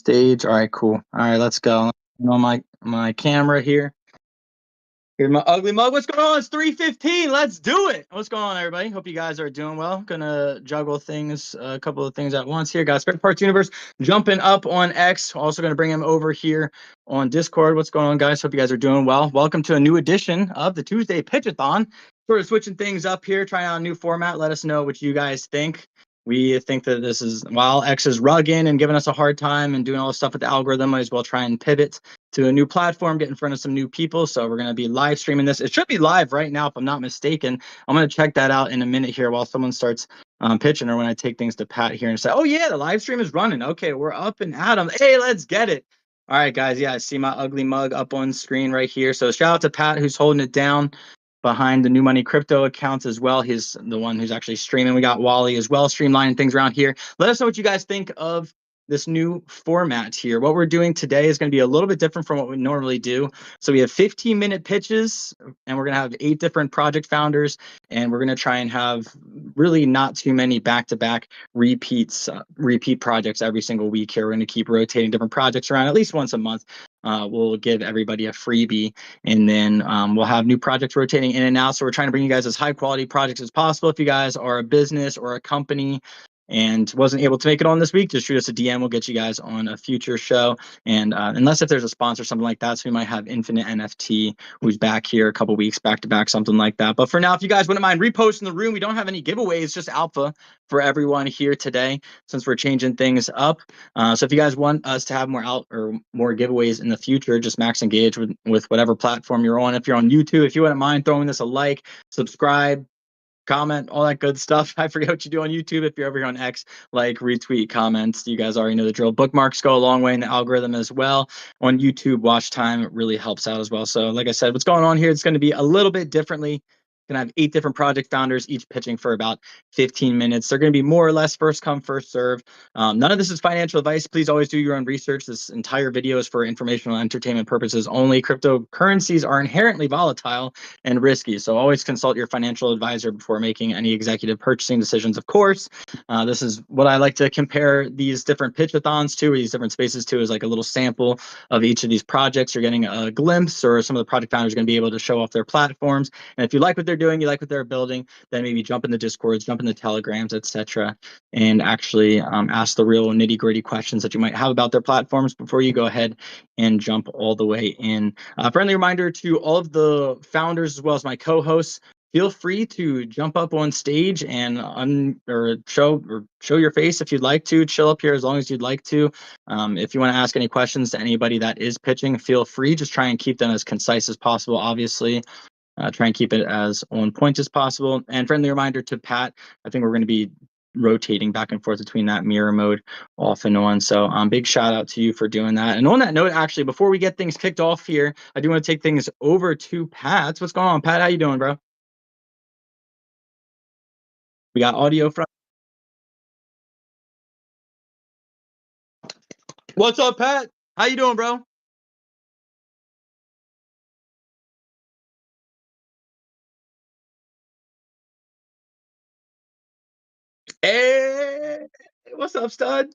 Stage. All right, cool. All right, let's go. On my camera here. Here's my ugly mug. What's going on? It's 3:15. Let's do it. What's going on, everybody? Hope you guys are doing well. Gonna juggle things, a couple of things at once here. Got Spare Parts Universe jumping up on X. Also gonna bring him over here on Discord. What's going on, guys? Hope you guys are doing well. Welcome to a new edition of the Tuesday Pitch-A-Thon. Sort of switching things up here, trying out a new format. Let us know what you guys think. We think that this is, while X is rugging and giving us a hard time and doing all this stuff with the algorithm, might as well try and pivot to a new platform, get in front of some new people. So we're going to be live streaming this. It should be live right now, if I'm not mistaken. I'm going to check that out in a minute here while someone starts pitching, or when I take things to Pat here and say, oh yeah, the live stream is running. Okay, we're up and at 'em. Hey, let's get it. All right, guys. Yeah, I see my ugly mug up on screen right here. So shout out to Pat, who's holding it down behind the New Money Crypto accounts as well. He's the one who's actually streaming. We got Wally as well, streamlining things around here. Let us know what you guys think of this new format here. What we're doing today is going to be a little bit different from what we normally do. So we have 15-minute pitches, and we're going to have 8 different project founders, and we're going to try and have really not too many back-to-back repeat projects every single week here. We're going to keep rotating different projects around at least once a month. We'll give everybody a freebie, and then we'll have new projects rotating in and out. So we're trying to bring you guys as high quality projects as possible. If you guys are a business or a company and wasn't able to make it on this week, just shoot us a DM. We'll get you guys on a future show. And unless if there's a sponsor, something like that, so we might have Infinite NFT, who's back here a couple weeks back to back, something like that. But for now, if you guys wouldn't mind reposting the room, we don't have any giveaways, just alpha for everyone here today, since we're changing things up. So if you guys want us to have more giveaways in the future, just max engage with whatever platform you're on. If you're on YouTube, if you wouldn't mind throwing this a like, subscribe, comment, all that good stuff. I forget what you do on YouTube. If you're over here on X, like, retweet, comments. You guys already know the drill. Bookmarks go a long way in the algorithm as well. On YouTube, watch time really helps out as well. So like I said, what's going on here, it's going to be a little bit differently. Going to have 8 different project founders, each pitching for about 15 minutes. They're going to be more or less first come, first serve. None of this is financial advice. Please always do your own research. This entire video is for informational and entertainment purposes only. Cryptocurrencies are inherently volatile and risky, so always consult your financial advisor before making any executive purchasing decisions, of course. This is what I like to compare these different pitch-a-thons to, or these different spaces to, is like a little sample of each of these projects. You're getting a glimpse, or some of the project founders are going to be able to show off their platforms. And if you like what they're doing, you like what they're building, then maybe jump in the Discords, jump in the Telegrams, etc., and actually ask the real nitty-gritty questions that you might have about their platforms before you go ahead and jump all the way in. Friendly reminder to all of the founders as well as my co-hosts, feel free to jump up on stage and show your face if you'd like to. Chill up here as long as you'd like to. If you want to ask any questions to anybody that is pitching, feel free. Just try and keep them as concise as possible, obviously. Try and keep it as on point as possible. And friendly reminder to Pat, I think we're going to be rotating back and forth between that mirror mode off and on. So big shout out to you for doing that. And on that note, actually, before we get things kicked off here, I do want to take things over to Pat. What's going on, Pat? How you doing, bro? We got audio from. What's up, Pat? How you doing, bro? Hey, what's up, stud?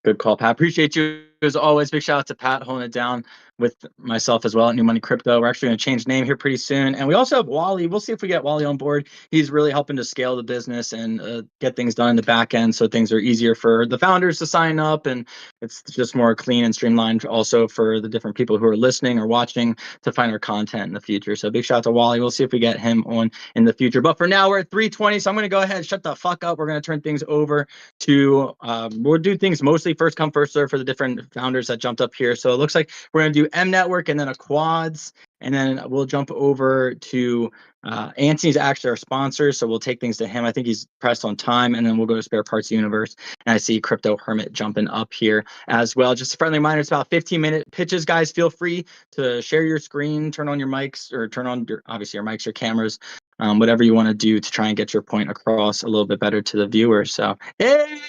Good call, Pat. Appreciate you as always, big shout out to Pat holding it down with myself as well at New Money Crypto. We're actually going to change name here pretty soon. And we also have Wally. We'll see if we get Wally on board. He's really helping to scale the business and get things done in the back end so things are easier for the founders to sign up. And it's just more clean and streamlined also for the different people who are listening or watching to find our content in the future. So big shout out to Wally. We'll see if we get him on in the future. But for now, we're at 3:20. So I'm going to go ahead and shut the fuck up. We're going to turn things over to, we'll do things mostly first come, first serve for the different founders that jumped up here. So it looks like we're going to do M Network and then a quads, and then we'll jump over to Anthony's actually our sponsor, so we'll take things to him. I think he's pressed on time, and then we'll go to Spare Parts Universe. And I see Crypto Hermit jumping up here as well. Just a friendly reminder, it's about 15-minute pitches, guys. Feel free to share your screen, turn on your mics, or turn on obviously your mics, your cameras, whatever you want to do to try and get your point across a little bit better to the viewers. So, hey,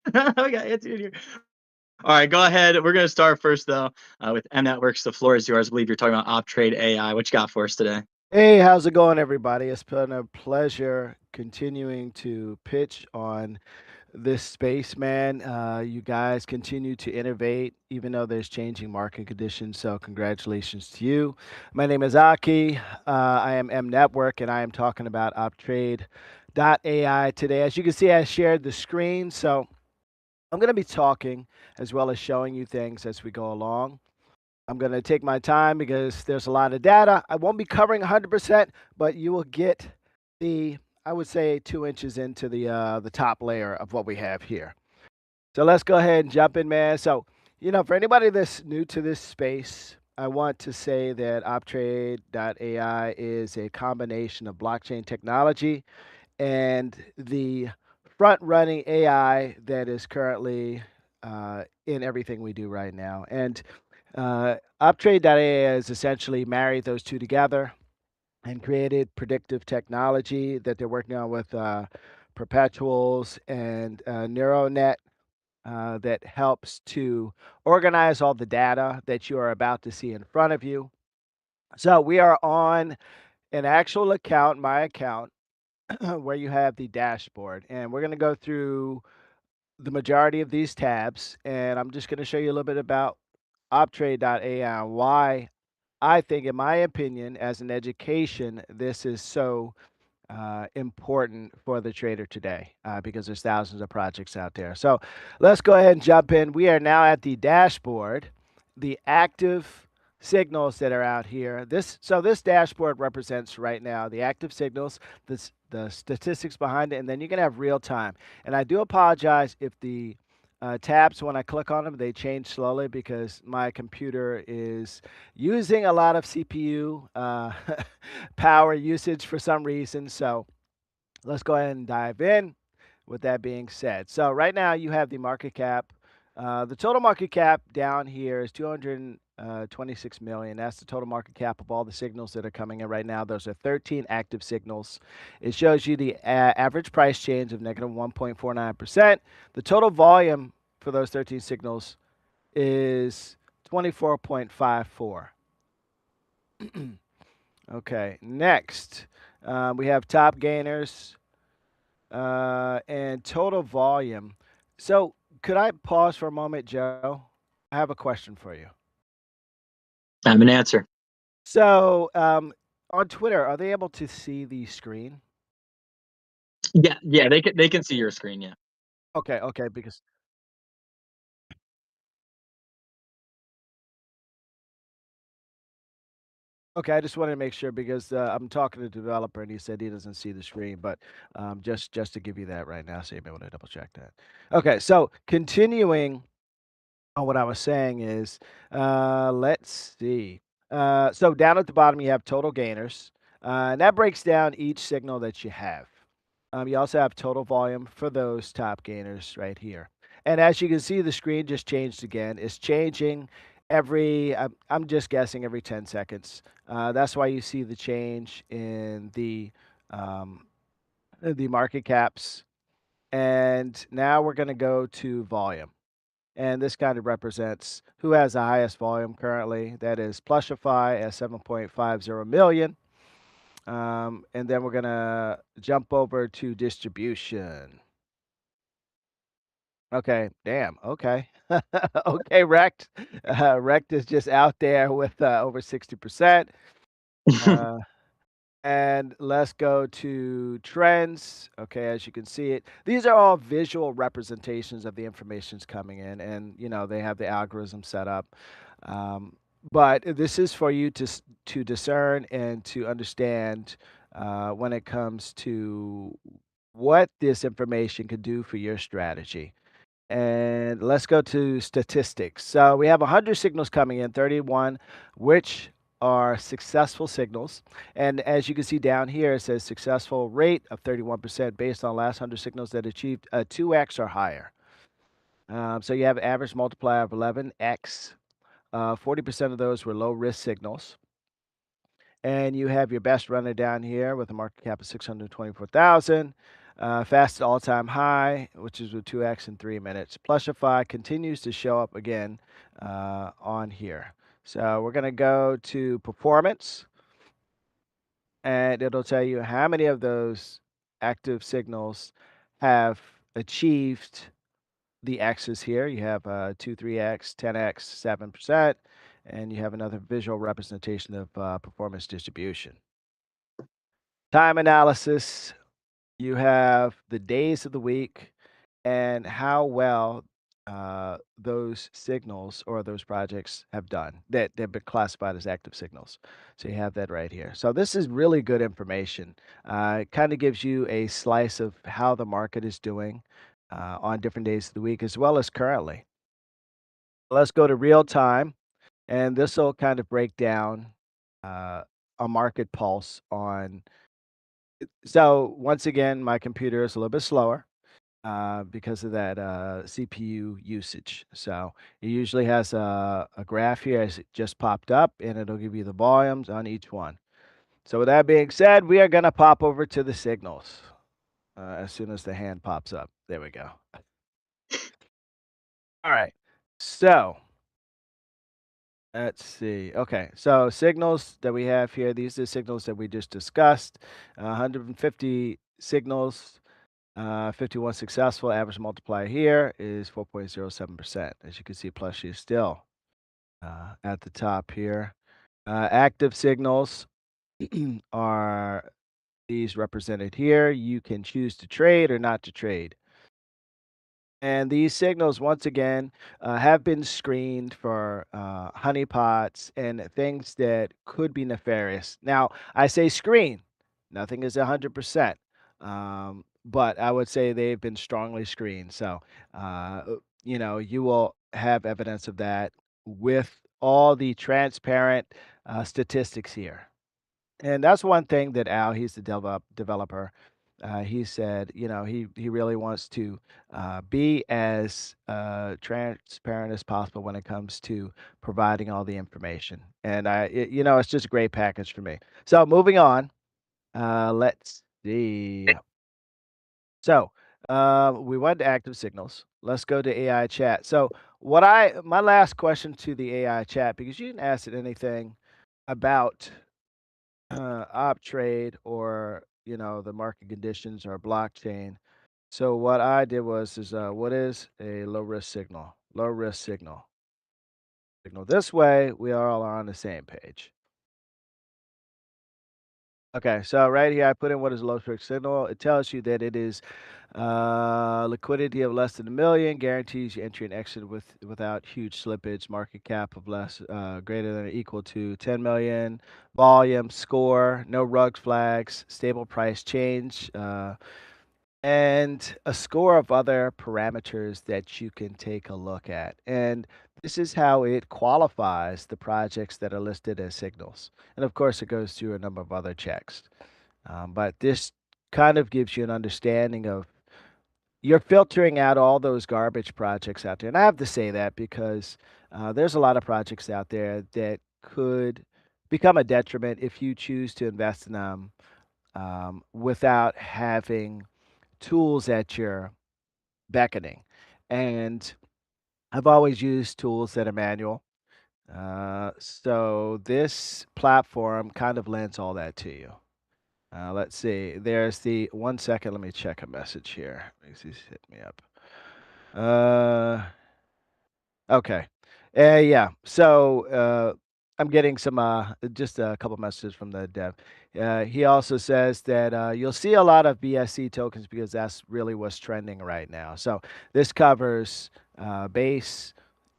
we got Anthony here. All right, go ahead. We're going to start first, though, with M Networks. The floor is yours. I believe you're talking about OpTrade AI. What you got for us today? Hey, how's it going, everybody? It's been a pleasure continuing to pitch on this space, man. You guys continue to innovate, even though there's changing market conditions. So congratulations to you. My name is Aki. I am M Network, and I am talking about OpTrade.ai today. As you can see, I shared the screen. So I'm going to be talking as well as showing you things as we go along. I'm going to take my time because there's a lot of data. I won't be covering 100%, but you will get the, I would say, 2 inches into the top layer of what we have here. So let's go ahead and jump in, man. So, for anybody that's new to this space, I want to say that OpTrade.ai is a combination of blockchain technology and the front-running AI that is currently in everything we do right now. And OpTrade.ai has essentially married those two together and created predictive technology that they're working on with perpetuals and neural that helps to organize all the data that you are about to see in front of you. So we are on an actual account, my account, where you have the dashboard. And we're going to go through the majority of these tabs. And I'm just going to show you a little bit about OpTrade.ai and why I think, in my opinion, as an education, this is so important for the trader today because there's thousands of projects out there. So let's go ahead and jump in. We are now at the dashboard, the active signals that are out here. This dashboard represents right now the active signals, the statistics behind it, and then you're going to have real time. And I do apologize if the tabs, when I click on them, they change slowly because my computer is using a lot of CPU power usage for some reason. So let's go ahead and dive in with that being said. So right now you have the market cap. The total market cap down here is 226 million. That's the total market cap of all the signals that are coming in right now. Those are 13 active signals. It shows you the average price change of negative 1.49%. The total volume for those 13 signals is 24.54. Okay, next we have top gainers and total volume. So could I pause for a moment, Joe? I have a question for you. I have an answer. So on Twitter, are they able to see the screen? Yeah, they can see your screen. Yeah. Okay, because okay, I just wanted to make sure because I'm talking to the developer and he said he doesn't see the screen, but just to give you that right now, so you may want to double check that. Okay, so continuing on what I was saying is, let's see. So down at the bottom, you have total gainers, and that breaks down each signal that you have. You also have total volume for those top gainers right here. And as you can see, the screen just changed again. It's changing every, I'm just guessing, every 10 seconds. That's why you see the change in the market caps. And now we're going to go to volume. And this kind of represents who has the highest volume currently. That is Plushify at 7.50 million. And then we're going to jump over to distribution. Okay, damn. Okay. Okay, Rect. Rect is just out there with over 60%. Uh, and let's go to trends. Okay, as you can see it, these are all visual representations of the information's coming in, and they have the algorithm set up. Um, but this is for you to discern and to understand when it comes to what this information could do for your strategy. And let's go to statistics. So we have 100 signals coming in, 31, which are successful signals. And as you can see down here, it says successful rate of 31% based on last 100 signals that achieved a 2x or higher. So you have average multiplier of 11x. 40% of those were low risk signals. And you have your best runner down here with a market cap of 624,000. Fastest all-time high, which is with 2x in 3 minutes. Plushify continues to show up again on here. So we're going to go to performance, and it'll tell you how many of those active signals have achieved the X's here. You have 2, 3x, 10x, 7%, and you have another visual representation of performance distribution. Time analysis, you have the days of the week and how well those signals or those projects have done that they've been classified as active signals. So you have that right here. So this is really good information. It kind of gives you a slice of how the market is doing on different days of the week as well as currently. Let's go to real time, and this will kind of break down uh, a market pulse on. So once again, my computer is a little bit slower because of that CPU usage. So it usually has a graph here as it just popped up, and it'll give you the volumes on each one. So with that being said, we are going to pop over to the signals as soon as the hand pops up. There we go. All right. So let's see. Okay. So signals that we have here, these are the signals that we just discussed. 150 signals. 51 successful. Average multiplier here is 4.07%. As you can see, Plushie is still at the top here. Active signals are these represented here. You can choose to trade or not to trade. And these signals, once again, have been screened for honeypots and things that could be nefarious. Now, I say screen, nothing is 100%, but I would say they've been strongly screened. So, you will have evidence of that with all the transparent statistics here. And that's one thing that Al, he's the developer. He said, he really wants to be as transparent as possible when it comes to providing all the information. And it's just a great package for me. So moving on, let's see. So we went to active signals. Let's go to AI chat. So my last question to the AI chat, because you didn't ask it anything about op trade or the market conditions or blockchain. So what I did is what is a low risk signal? Low risk signal. This way we are all on the same page. Okay, so right here I put in what is a low risk signal. It tells you that it is liquidity of less than 1 million, guarantees you entry and exit without huge slippage, market cap of less greater than or equal to 10 million, volume, score, no rug flags, stable price change, and a score of other parameters that you can take a look at. And this is how it qualifies the projects that are listed as signals. And of course, it goes through a number of other checks. But this kind of gives you an understanding of you're filtering out all those garbage projects out there. And I have to say that because there's a lot of projects out there that could become a detriment if you choose to invest in them without having tools at your beckoning. And I've always used tools that are manual. So this platform kind of lends all that to you. Let's see. There's the 1 second. Let me check a message here. He's hit me up. Uh, okay. Yeah. So I'm getting some just a couple messages from the dev. He also says that you'll see a lot of BSC tokens because that's really what's trending right now. So this covers Base,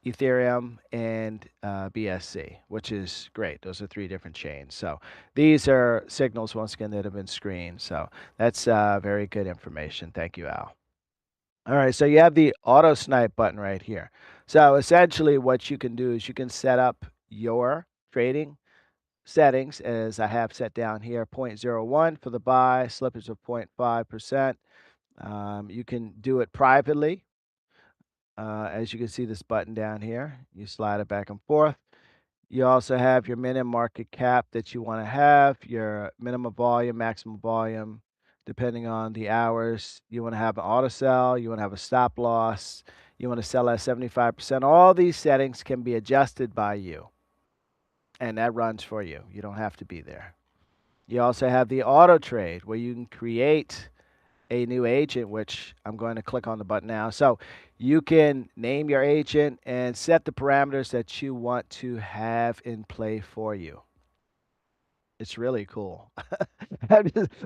Ethereum, and BSC, which is great. Those are three different chains. So these are signals once again that have been screened. So that's very good information. Thank you, Al. All right, so you have the auto snipe button right here. So essentially what you can do is you can set up your trading settings as I have set down here, 0.01 for the buy, slippage of 0.5%. You can do it privately. As you can see this button down here, you slide it back and forth. You also have your minimum market cap that you want to have, your minimum volume, maximum volume, depending on the hours. You want to have an auto sell, you want to have a stop loss, you want to sell at 75%. All these settings can be adjusted by you, and that runs for you. You don't have to be there. You also have the auto trade where you can create a new agent, which I'm going to click on the button now. So you can name your agent and set the parameters that you want to have in play for you. It's really cool.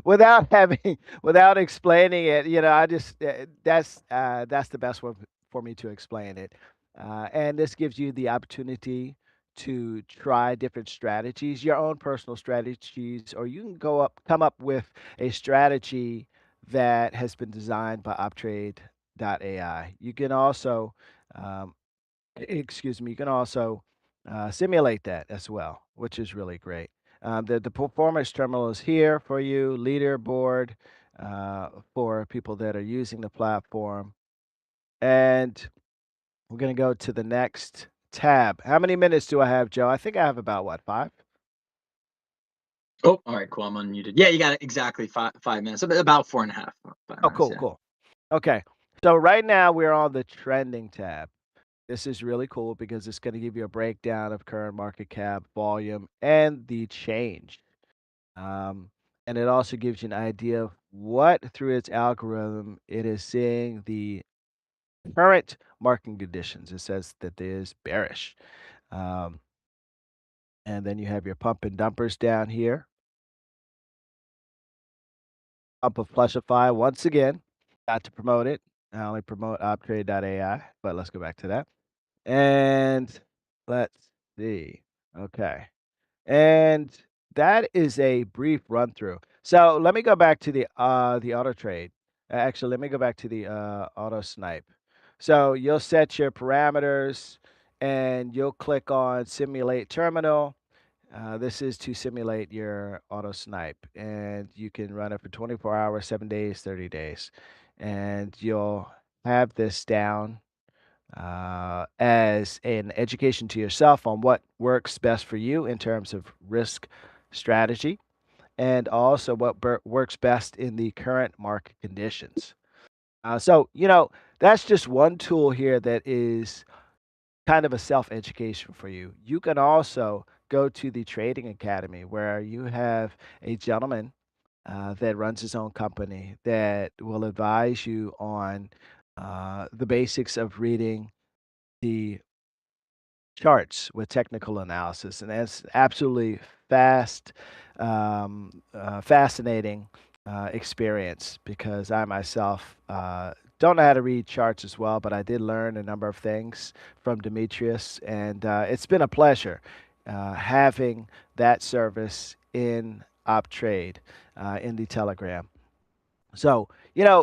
Without having, without explaining it, I just that's the best way for me to explain it. And this gives you the opportunity to try different strategies, your own personal strategies, or you can come up with a strategy that has been designed by optrade.ai. You can also um, excuse me, you can also simulate that as well, which is really great. The performance terminal is here for you, leaderboard for people that are using the platform. And we're going to go to the next tab. How many minutes do I have, Joe? I think I have about what, 5? Oh, all right, cool. I'm unmuted. Yeah, you got it exactly 5 minutes. About 4.5. 5 Oh, minutes. cool, Yeah. cool. Okay. So right now we're on the trending tab. This is really cool because it's going to give you a breakdown of current market cap, volume, and the change. Um, and it also gives you an idea of what, through its algorithm, it is seeing the current market conditions. It says that it is bearish. Um, and then you have your pump and dumpers down here. Pump of Plushify, once again, got to promote it. I only promote optrade.ai, but let's go back to that. And let's see. Okay. And that is a brief run through. So let me go back to the auto trade. Actually, let me go back to the auto snipe. So you'll set your parameters and you'll click on simulate terminal. This is to simulate your auto snipe, and you can run it for 24 hours, 7 days, 30 days, and you'll have this down as an education to yourself on what works best for you in terms of risk strategy and also what works best in the current market conditions. So, that's just one tool here that is kind of a self education for you. You can also go to the Trading Academy where you have a gentleman that runs his own company that will advise you on the basics of reading the charts with technical analysis, and that's absolutely fascinating experience because I myself don't know how to read charts as well, but I did learn a number of things from Demetrius, and it's been a pleasure having that service in OpTrade in the Telegram. So,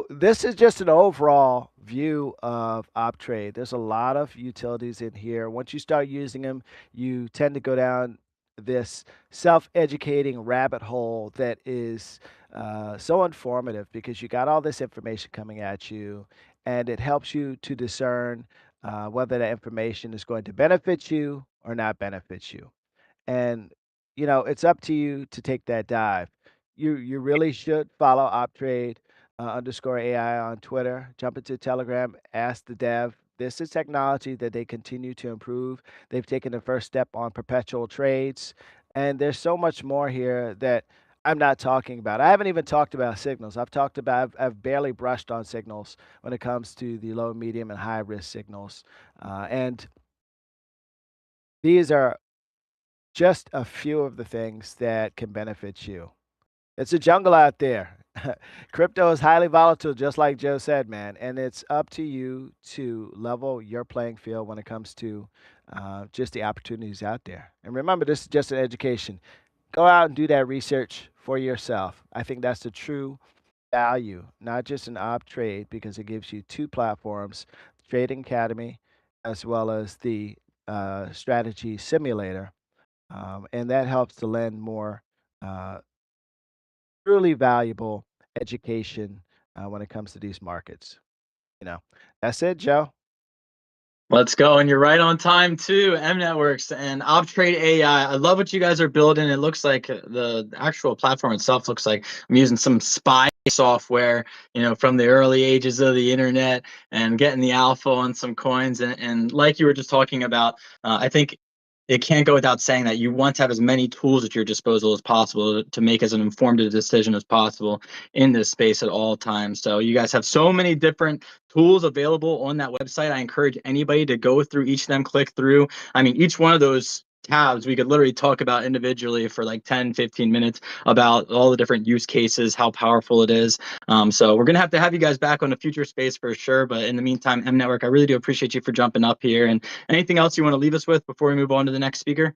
this is just an overall view of OpTrade. There's a lot of utilities in here. Once you start using them, you tend to go down this self-educating rabbit hole that is so informative because you got all this information coming at you, and it helps you to discern whether that information is going to benefit you or not benefit you. And, it's up to you to take that dive. You really should follow OpTrade underscore AI on Twitter. Jump into Telegram, ask the dev. This is technology that they continue to improve. They've taken the first step on perpetual trades. And there's so much more here that I'm not talking about. I haven't even talked about signals. I've barely brushed on signals when it comes to the low, medium, and high risk signals. And these are just a few of the things that can benefit you. It's a jungle out there. Crypto is highly volatile, just like Joe said, man. And it's up to you to level your playing field when it comes to just the opportunities out there. And remember, this is just an education. Go out and do that research for yourself. I think that's the true value, not just an op trade, because it gives you two platforms, Trading Academy, as well as the strategy simulator. And that helps to lend more uh, truly valuable education when it comes to these markets. You know, that's it, Joe. Let's go. And you're right on time too. M Networks and OpTrade AI. I love what you guys are building. It looks like the actual platform itself looks like I'm using some spy software, from the early ages of the internet and getting the alpha on some coins. And like you were just talking about, I think it can't go without saying that you want to have as many tools at your disposal as possible to make as an informed decision as possible in this space at all times. So you guys have so many different tools available on that website. I encourage anybody to go through each of them, click through. I mean, each one of those tabs we could literally talk about individually for like 10-15 minutes about all the different use cases, how powerful it is. So we're gonna have to have you guys back on the future space for sure, but in the meantime, M Network, I really do appreciate you for jumping up here. And anything else you want to leave us with before we move on to the next speaker?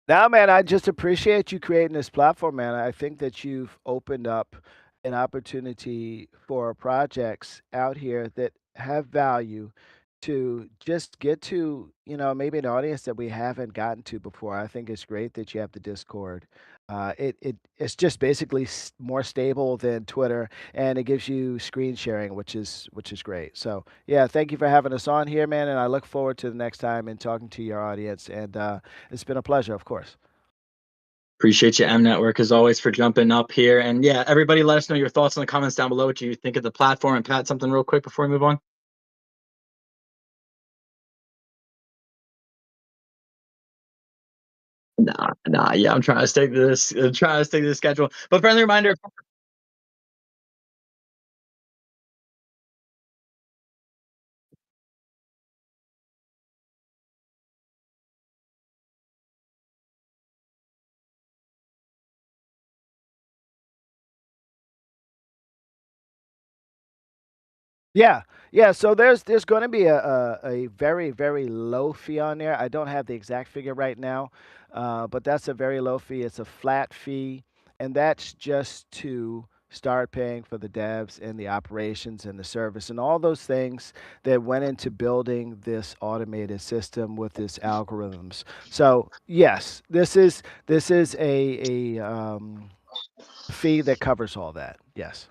Now, man, I just appreciate you creating this platform, man. I think that you've opened up an opportunity for projects out here that have value to just get to, maybe an audience that we haven't gotten to before. I think it's great that you have the Discord. It's just basically more stable than Twitter, and it gives you screen sharing, which is great. So yeah, thank you for having us on here, man. And I look forward to the next time and talking to your audience. And it's been a pleasure, of course. Appreciate you, M Network, as always, for jumping up here. And yeah, everybody, let us know your thoughts in the comments down below, what you think of the platform. And Pat, something real quick before we move on. Nah, yeah, I'm trying to stick to this, schedule. But friendly reminder, Yeah, yeah. So there's going to be a very very low fee on there. I don't have the exact figure right now, but that's a very low fee. It's a flat fee, and that's just to start paying for the devs and the operations and the service and all those things that went into building this automated system with this algorithms. So yes, this is a fee that covers all that. Yes.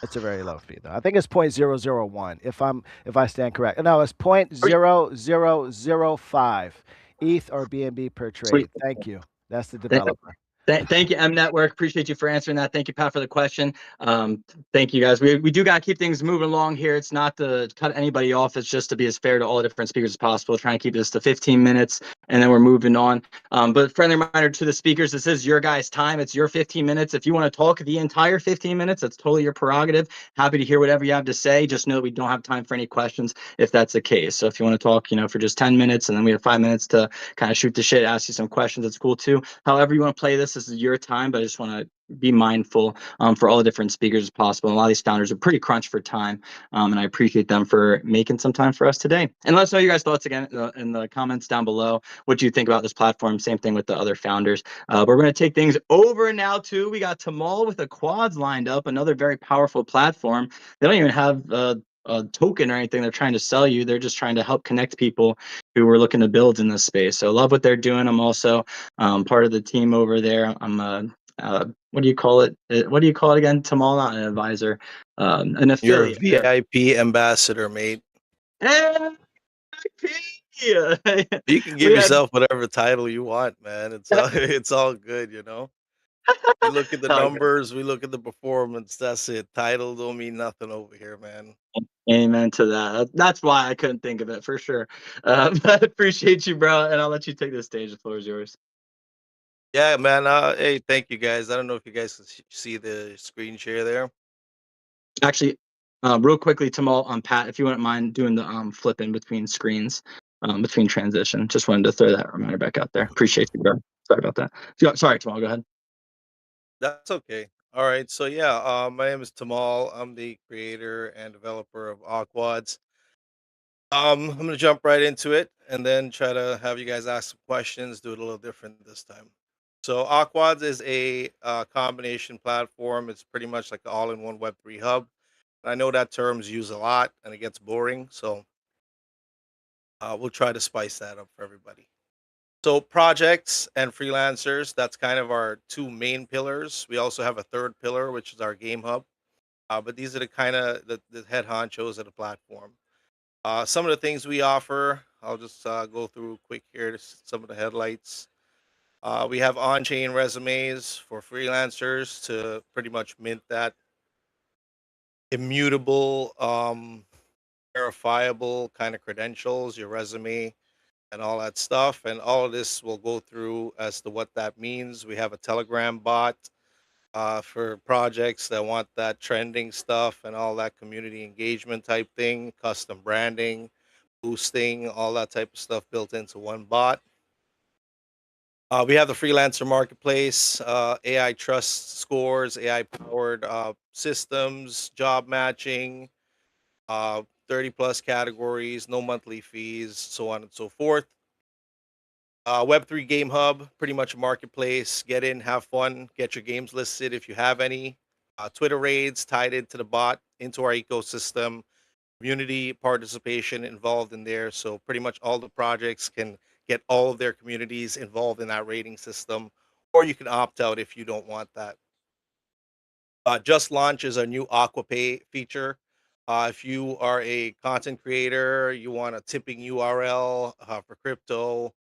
It's a very low fee though. I think it's 0.001 if I stand correct. No, it's 0.0005 ETH or BNB per sweet. trade. Thank you. That's the developer. Thank you, M Network. Appreciate you for answering that. Thank you, Pat, for the question. Thank you, guys. We do got to keep things moving along here. It's not to cut anybody off. It's just to be as fair to all the different speakers as possible. Trying to keep this to 15 minutes, and then we're moving on. But friendly reminder to the speakers, this is your guys' time. It's your 15 minutes. If you want to talk the entire 15 minutes, that's totally your prerogative. Happy to hear whatever you have to say. Just know that we don't have time for any questions if that's the case. So if you want to talk, for just 10 minutes, and then we have 5 minutes to kind of shoot the shit, ask you some questions, that's cool too. However you want to play this is your time, but I just want to be mindful for all the different speakers as possible. And a lot of these founders are pretty crunched for time, and I appreciate them for making some time for us today. And let us know your guys' thoughts again in the comments down below. What do you think about this platform? Same thing with the other founders. But we're going to take things over now too. We got Tamal with the quads lined up, another very powerful platform. They don't even have a token or anything they're trying to sell you. They're just trying to help connect people who are looking to build in this space. So love what they're doing. I'm also part of the team over there. I'm what do you call it? What do you call it again? Tamal, not an advisor, an affiliate. You're a VIP ambassador, mate. MVP. You can give yourself whatever title you want, man. It's all good, You look at the numbers, we look at the performance. That's it. Title don't mean nothing over here, man. Amen to that. That's why I couldn't think of it for sure. But I appreciate you, bro, and I'll let you take the stage. The floor is yours. Yeah, man. Hey, thank you guys. I don't know if you guys can see the screen share there. Actually, real quickly, Tamal, Pat, if you wouldn't mind doing the flipping between screens, between transition. Just wanted to throw that reminder back out there. Appreciate you, bro. Sorry about that. Sorry, Tamal, go ahead. That's okay. All right. So yeah, my name is Tamal. I'm the creator and developer of Aquads. I'm gonna jump right into it and then try to have you guys ask some questions. Do it a little different this time. So Aquads is a combination platform. It's pretty much like an all-in-one Web3 hub. I know that term's used a lot and it gets boring, so we'll try to spice that up for everybody. So projects and freelancers, that's kind of our two main pillars. We also have a third pillar, which is our game hub. But these are the kind of the head honchos of the platform. Some of the things we offer, I'll just go through quick here to some of the headlights. We have on-chain resumes for freelancers to pretty much mint that immutable, verifiable kind of credentials, your resume, and all that stuff. And all of this will go through as to what that means. We have a Telegram bot for projects that want that trending stuff and all that community engagement type thing, custom branding, boosting, all that type of stuff built into one bot. We have the freelancer marketplace, AI trust scores, AI powered systems, job matching, 30 plus categories, no monthly fees, so on and so forth. Web3 Game Hub, pretty much a marketplace. Get in, have fun, get your games listed if you have any. Twitter raids tied into the bot, into our ecosystem, community participation involved in there. So, pretty much all the projects can get all of their communities involved in that rating system, or you can opt out if you don't want that. Just launched is our new AquaPay feature. If you are a content creator, you want a tipping URL for crypto,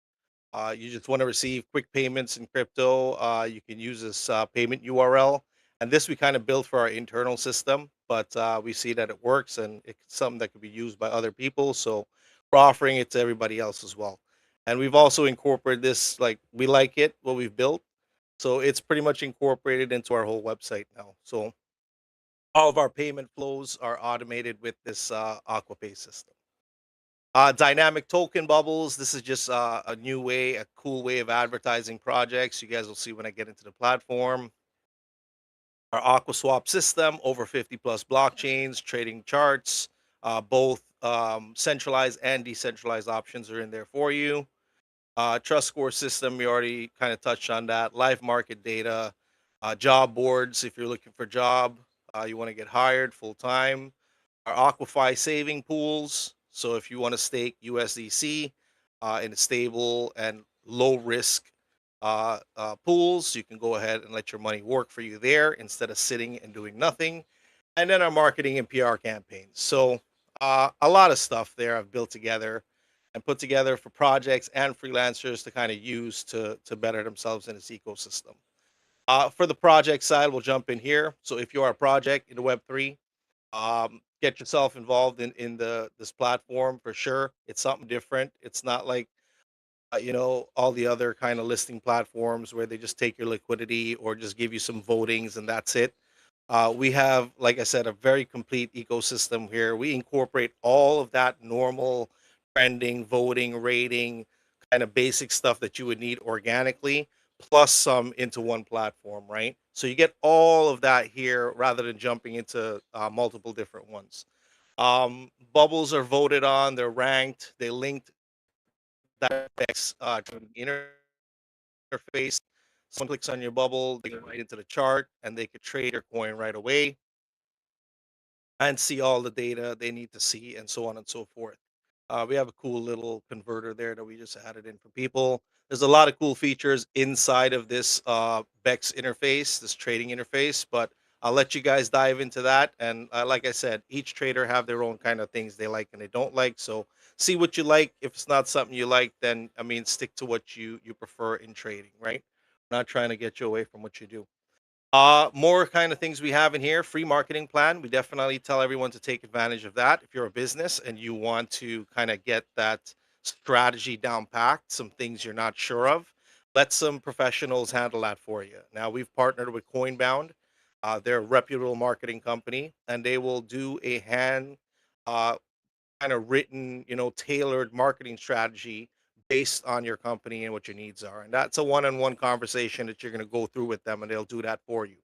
you just want to receive quick payments in crypto, you can use this payment URL. And this we kind of built for our internal system, but we see that it works and it's something that could be used by other people. So we're offering it to everybody else as well. And we've also incorporated this, like we like it, what we've built. So it's pretty much incorporated into our whole website now. So all of our payment flows are automated with this AquaPay system. Dynamic token bubbles. This is just a new way, a cool way of advertising projects. You guys will see when I get into the platform. Our AquaSwap system, over 50 plus blockchains, trading charts, both centralized and decentralized options are in there for you. Trust score system, we already kind of touched on that. Live market data, job boards, if you're looking for a job, you want to get hired full time. Our Aquify saving pools. So if you want to stake USDC in stable and low risk pools, you can go ahead and let your money work for you there instead of sitting and doing nothing. And then our marketing and PR campaigns. So a lot of stuff there I've built together and put together for projects and freelancers to kind of use to better themselves in this ecosystem. For the project side, we'll jump in here. So if you are a project in the Web3, get yourself involved in the this platform for sure. It's something different. It's not like all the other kind of listing platforms where they just take your liquidity or just give you some votings and that's it. We have, like I said, a very complete ecosystem here. We incorporate all of that normal trending, voting, rating, kind of basic stuff that you would need organically, plus some into one platform, right? So you get all of that here rather than jumping into multiple different ones. Bubbles are voted on, they're ranked, they linked that affects to the interface. Someone clicks on your bubble, they go right into the chart and they could trade your coin right away and see all the data they need to see and so on and so forth. We have a cool little converter there that we just added in for people. There's a lot of cool features inside of this Bex interface, this trading interface, but I'll let you guys dive into that. And like I said, each trader have their own kind of things they like and they don't like. So see what you like. If it's not something you like, then I mean, stick to what you prefer in trading, right? Not trying to get you away from what you do. More kind of things we have in here. Free marketing plan. We definitely tell everyone to take advantage of that. If you're a business and you want to kind of get that strategy down packed, some things you're not sure of, let some professionals handle that for you. Now we've partnered with Coinbound. They're a reputable marketing company, and they will do a hand uh, kind of written, tailored marketing strategy based on your company and what your needs are. And that's a one-on-one conversation that you're going to go through with them, and they'll do that for you.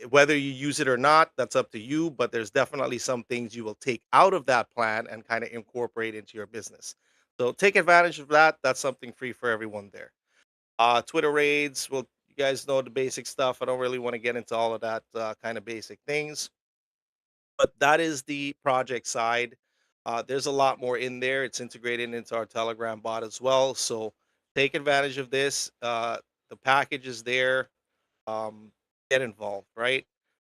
Whether you use it or not, that's up to you. But there's definitely some things you will take out of that plan and kind of incorporate into your business. So take advantage of that. That's something free for everyone there. Twitter raids. Well, you guys know the basic stuff. I don't really want to get into all of that kind of basic things, but that is the project side. There's a lot more in there. It's integrated into our Telegram bot as well. So take advantage of this. The package is there. Um, get involved, right?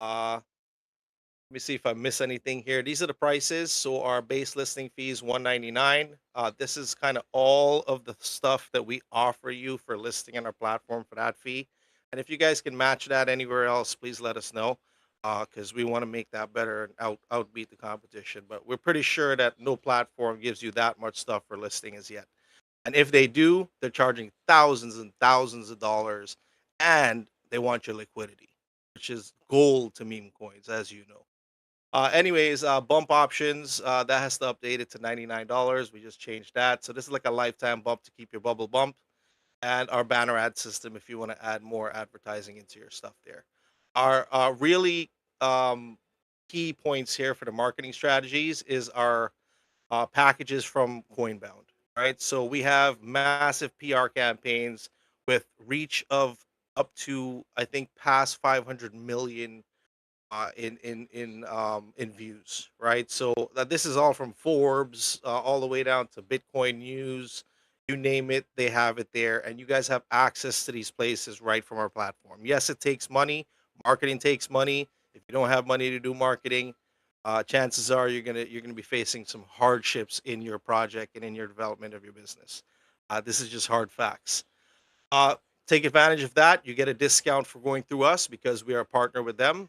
Let me see if I miss anything here. These are the prices. So our base listing fee is 199. This is kind of all of the stuff that we offer you for listing on our platform for that fee. And if you guys can match that anywhere else, please let us know, because we want to make that better and outbeat the competition. But we're pretty sure that no platform gives you that much stuff for listing as yet. And if they do, they're charging thousands and thousands of dollars, and they want your liquidity, which is gold to meme coins, as you know. Anyways, bump options, that has to update it to $99. We just changed that. So this is like a lifetime bump to keep your bubble bump. And our banner ad system if you want to add more advertising into your stuff there. Our really um, key points here for the marketing strategies is our packages from Coinbound, right? So we have massive PR campaigns with reach of up to, I think, past 500 million in views, right? So this is all from Forbes, all the way down to Bitcoin News, you name it, they have it there, and you guys have access to these places right from our platform. Yes, it takes money. Marketing takes money. If you don't have money to do marketing, chances are you're gonna be facing some hardships in your project and in your development of your business. This is just hard facts. Uh, take advantage of that. You get a discount for going through us because we are a partner with them.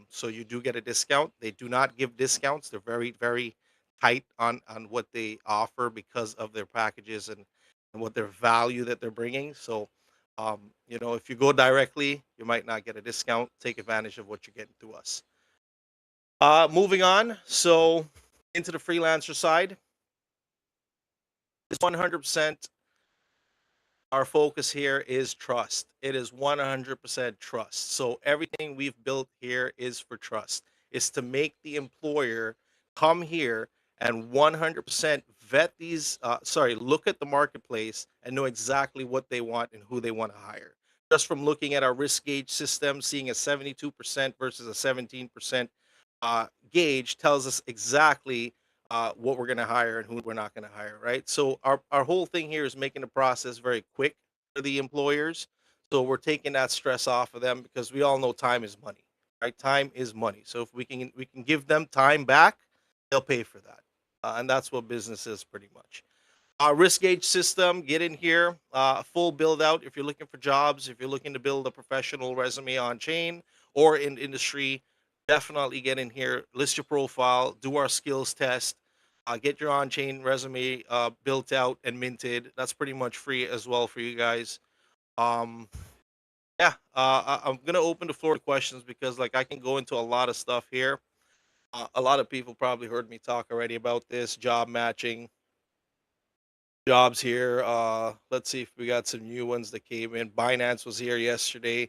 So you do get a discount. They do not give discounts. They're very, very tight on what they offer because of their packages and what their value that they're bringing. So, if you go directly, you might not get a discount. Take advantage of what you're getting through us. Moving on. So into the freelancer side, it's 100%. Our focus here is trust. It is 100% trust. So everything we've built here is for trust. It's to make the employer come here and 100% vet look at the marketplace and know exactly what they want and who they want to hire. Just from looking at our risk gauge system, seeing a 72% versus a 17% gauge tells us exactly what we're going to hire and who we're not going to hire, right? So our whole thing here is making the process very quick for the employers. So we're taking that stress off of them because we all know time is money, right? Time is money. So if we can give them time back, they'll pay for that, and that's what business is pretty much. Our risk gauge system, get in here, full build out. If you're looking for jobs, if you're looking to build a professional resume on chain or in industry, definitely get in here, list your profile, do our skills test, get your on chain resume built out and minted. That's pretty much free as well for you guys. Um, yeah, I'm gonna open the floor to questions because like I can go into a lot of stuff here. A lot of people probably heard me talk already about this job matching jobs here. Let's see if we got some new ones that came in. Binance was here yesterday.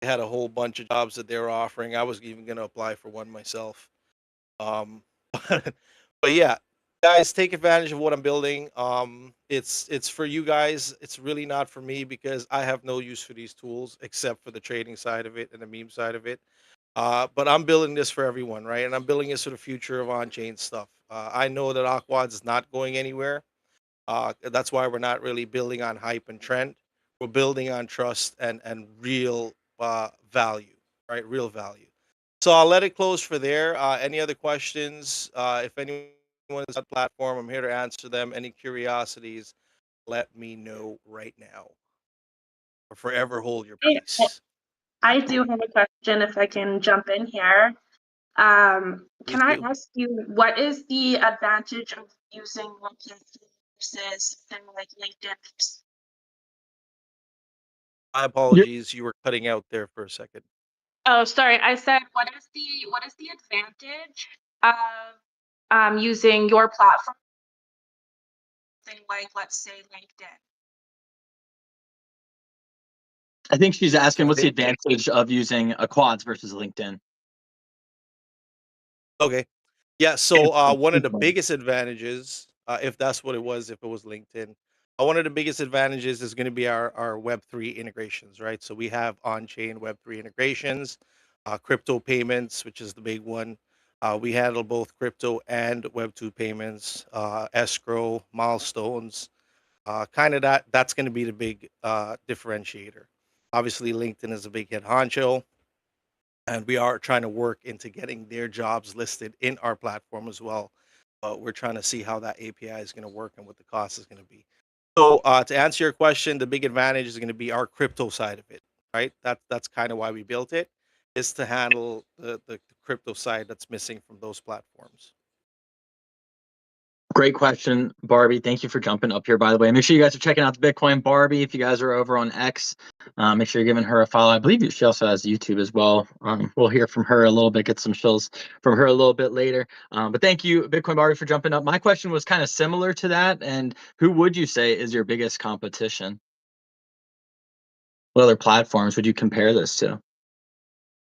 They had a whole bunch of jobs that they were offering. I was even gonna apply for one myself. Um, but yeah, guys, take advantage of what I'm building. It's for you guys. It's really not for me because I have no use for these tools except for the trading side of it and the meme side of it. But I'm building this for everyone, right? And I'm building this for the future of on-chain stuff. I know that Aquads is not going anywhere. That's why we're not really building on hype and trend. We're building on trust and real value, right? Real value. So I'll let it close for there. Any other questions? If anyone is on the platform, I'm here to answer them. Any curiosities, let me know right now. Or forever hold your Hey, peace. I do have a question if I can jump in here. Please Can I do. ask you, what is the advantage of using one platform versus something like LinkedIn? My apologies, you were cutting out there for a second. Oh, sorry. I said, what is the advantage of using your platform, something like, let's say, LinkedIn? I think she's asking what's the Sorry. advantage of using a quads versus LinkedIn. Okay. Yeah, so one of the biggest advantages, if that's what it was, if it was LinkedIn, one of the biggest advantages is going to be our Web3 integrations, right? So we have on-chain Web3 integrations, crypto payments, which is the big one. We handle both crypto and Web2 payments, escrow, milestones, kind of that's going to be the big differentiator. Obviously, LinkedIn is a big head honcho, and we are trying to work into getting their jobs listed in our platform as well. We're trying to see how that API is going to work and what the cost is going to be. So to answer your question, the big advantage is going to be our crypto side of it, right? That's kind of why we built it, is to handle the crypto side that's missing from those platforms. Great question, Barbie. Thank you for jumping up here, by the way. Make sure you guys are checking out the Bitcoin Barbie. If you guys are over on X, make sure you're giving her a follow. I believe she also has YouTube as well. We'll hear from her a little bit, get some chills from her a little bit later. But thank you, Bitcoin Barbie, for jumping up. My question was kind of similar to that. And who would you say is your biggest competition? What other platforms would you compare this to?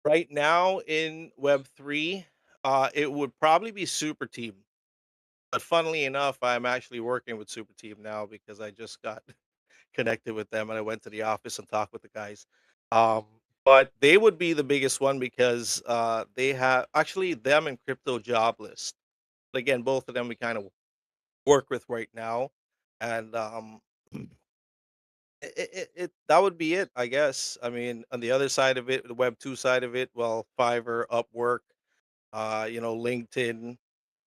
Right now in Web3, it would probably be Super Team. But funnily enough, I'm actually working with Super Team now because I just got connected with them and I went to the office and talked with the guys. Um, but they would be the biggest one because they have actually them and Crypto Job List. But again, both of them we kind of work with right now, and that would be it, I guess. I mean, on the other side of it, the Web 2 side of it, well, Fiverr, Upwork, LinkedIn,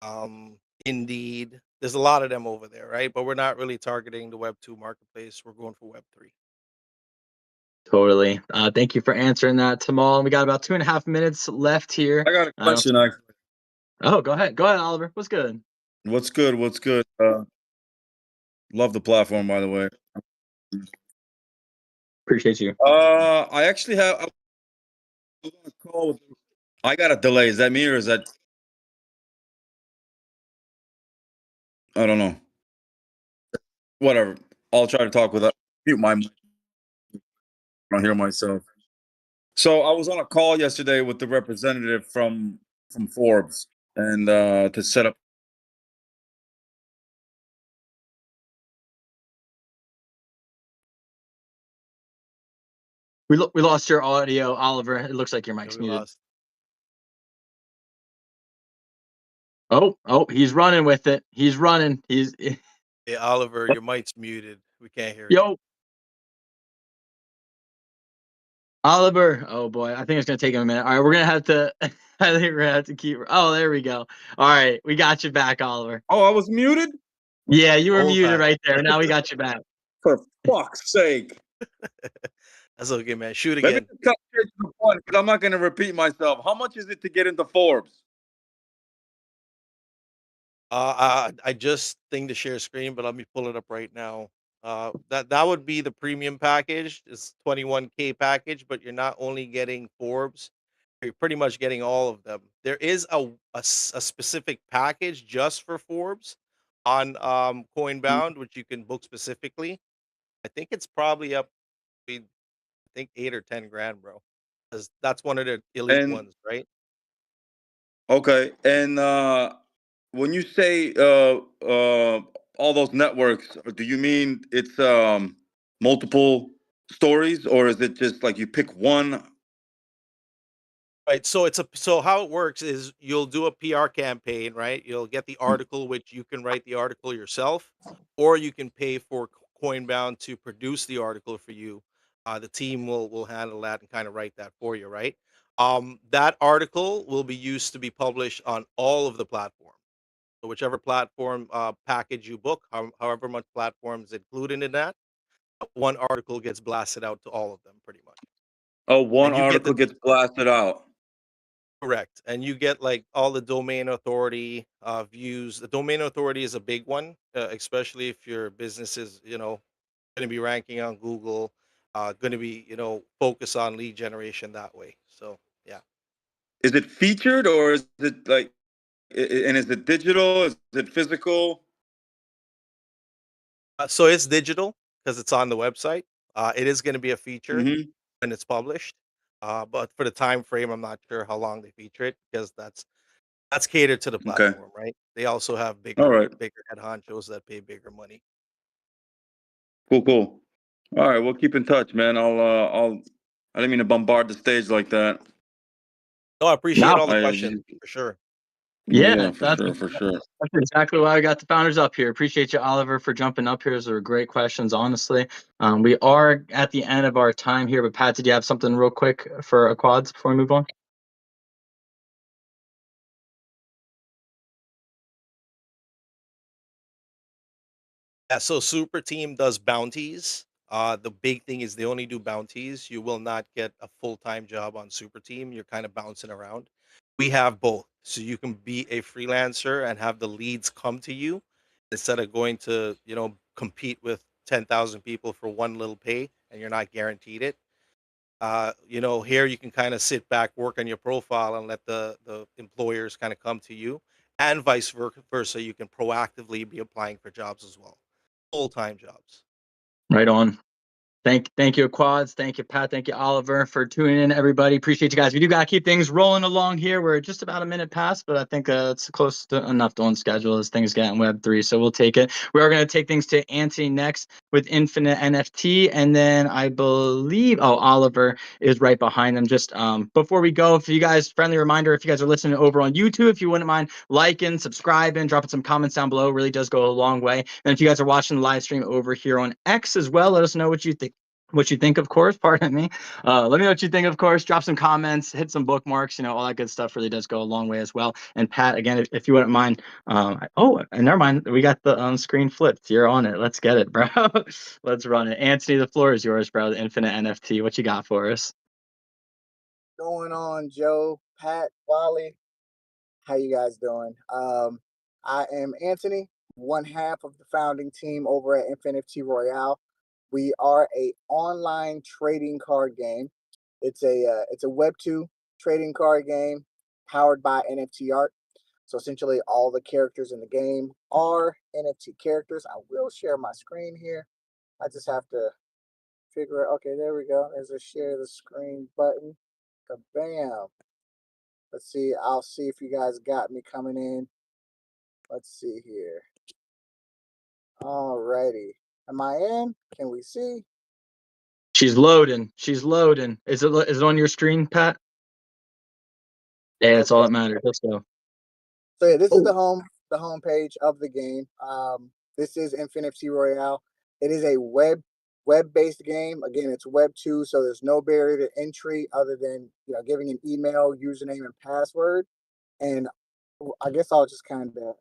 um, Indeed. There's a lot of them over there, right? But we're not really targeting the Web 2 marketplace. We're going for Web 3. Totally. Thank you for answering that, Tamal. We got about 2.5 minutes left here. I got a question. Oh, go ahead. Go ahead, Oliver. What's good? What's good? What's good? Love the platform, by the way. Appreciate you. I actually have. I was on a call with. I got a delay. Is that me or is that? I don't know. Whatever. I'll try to talk with. Mute my mic. I don't hear myself. So I was on a call yesterday with the representative from Forbes, and to set up. We lost your audio, Oliver. It looks like your Yeah, mic's we muted. lost. Oh, he's running with it. He's running. He's Hey, Oliver, your mic's muted. We can't hear you. yo, Oliver. Oh boy, I think it's gonna take him a minute. All right, we're gonna have to. I think we're gonna have to keep. Oh, there we go. All right, we got you back, Oliver. Oh, I was muted. Yeah, you were Whole muted time. right there. Now we got you back. For fuck's sake! That's okay, man. Shoot Let me again. just cut straight to the point because I'm not going to repeat myself. How much is it to get into Forbes? I just thing to share screen, but let me pull it up right now. That would be the premium package. It's 21K package, but you're not only getting Forbes, you're pretty much getting all of them. There is a specific package just for Forbes on Coinbound, which you can book specifically. I think it's probably up to, I think 8 or 10 grand, bro. Because that's one of the elite And ones, right? okay, and when you say all those networks, do you mean it's multiple stories, or is it just like you pick one? Right. So how it works is you'll do a PR campaign, right? You'll get the article, which you can write the article yourself, or you can pay for Coinbound to produce the article for you. The team will handle that and kind of write that for you, right? That article will be used to be published on all of the platforms. So whichever platform package you book, however much platforms included in that, one article gets blasted out to all of them, pretty much. Oh, one And you get article the gets blasted out. Correct, and you get, like, all the domain authority, views. The domain authority is a big one, especially if your business is, gonna be ranking on Google. going to be, focus on lead generation that way. So yeah. Is it featured or is it like, and is it digital? Is it physical? So it's digital because it's on the website. It is going to be a feature Mm-hmm. when it's published. But for the time frame, I'm not sure how long they feature it because that's catered to the Okay. platform, right? They also have All right. bigger head honchos that pay bigger money. Cool. All right, we'll keep in touch, man. I didn't mean to bombard the stage like that. No, I appreciate No, all the questions for sure. yeah, For sure. that's exactly why I got the founders up here. Appreciate you, Oliver, for jumping up here. Those are great questions, honestly. We are at the end of our time here, but Pat, did you have something real quick for Quads before we move on? Yeah, so Super Team does bounties. The big thing is they only do bounties. You will not get a full-time job on Super Team. You're kind of bouncing around. We have both. So you can be a freelancer and have the leads come to you instead of going to, compete with 10,000 people for one little pay and you're not guaranteed it. Here you can kind of sit back, work on your profile and let the employers kind of come to you, and vice versa. You can proactively be applying for jobs as well. Full-time jobs. Right on. Thank you, Quads. Thank you, Pat. Thank you, Oliver, for tuning in, everybody. Appreciate you guys. We do got to keep things rolling along here. We're just about a minute past, but I think it's close to enough on schedule as things get in Web3, so we'll take it. We are going to take things to Anthony next with Infinite NFT, and then I believe, Oliver is right behind them. Just before we go, if you guys, friendly reminder, if you guys are listening over on YouTube, if you wouldn't mind liking, subscribing, dropping some comments down below, really does go a long way. And if you guys are watching the live stream over here on X as well, let us know what you think. Of course. Pardon me. Let me know what you think, of course. Drop some comments, hit some bookmarks, all that good stuff really does go a long way as well. And Pat, again, if you wouldn't mind, and never mind, we got the screen flipped. You're on it. Let's get it, bro. Let's run it. Anthony, the floor is yours, bro. The Infinite NFT. What you got for us? Going on, Joe, Pat, Wally? How you guys doing? I am Anthony, one half of the founding team over at Infinity Royale. We are a online trading card game. It's a Web2 trading card game powered by NFT art. So essentially, all the characters in the game are NFT characters. I will share my screen here. I just have to figure out. Okay, there we go. There's a share the screen button. Bam. Let's see. I'll see if you guys got me coming in. Let's see here. Alrighty. Am I in? Can we see? She's loading. Is it on your screen, Pat? Yeah, that's all that matters. Let's go. So yeah, this is the home page of the game. This is Infinity Royale. It is a web-based game. Again, it's Web 2, so there's no barrier to entry other than giving an email, username, and password. And I guess I'll just kind of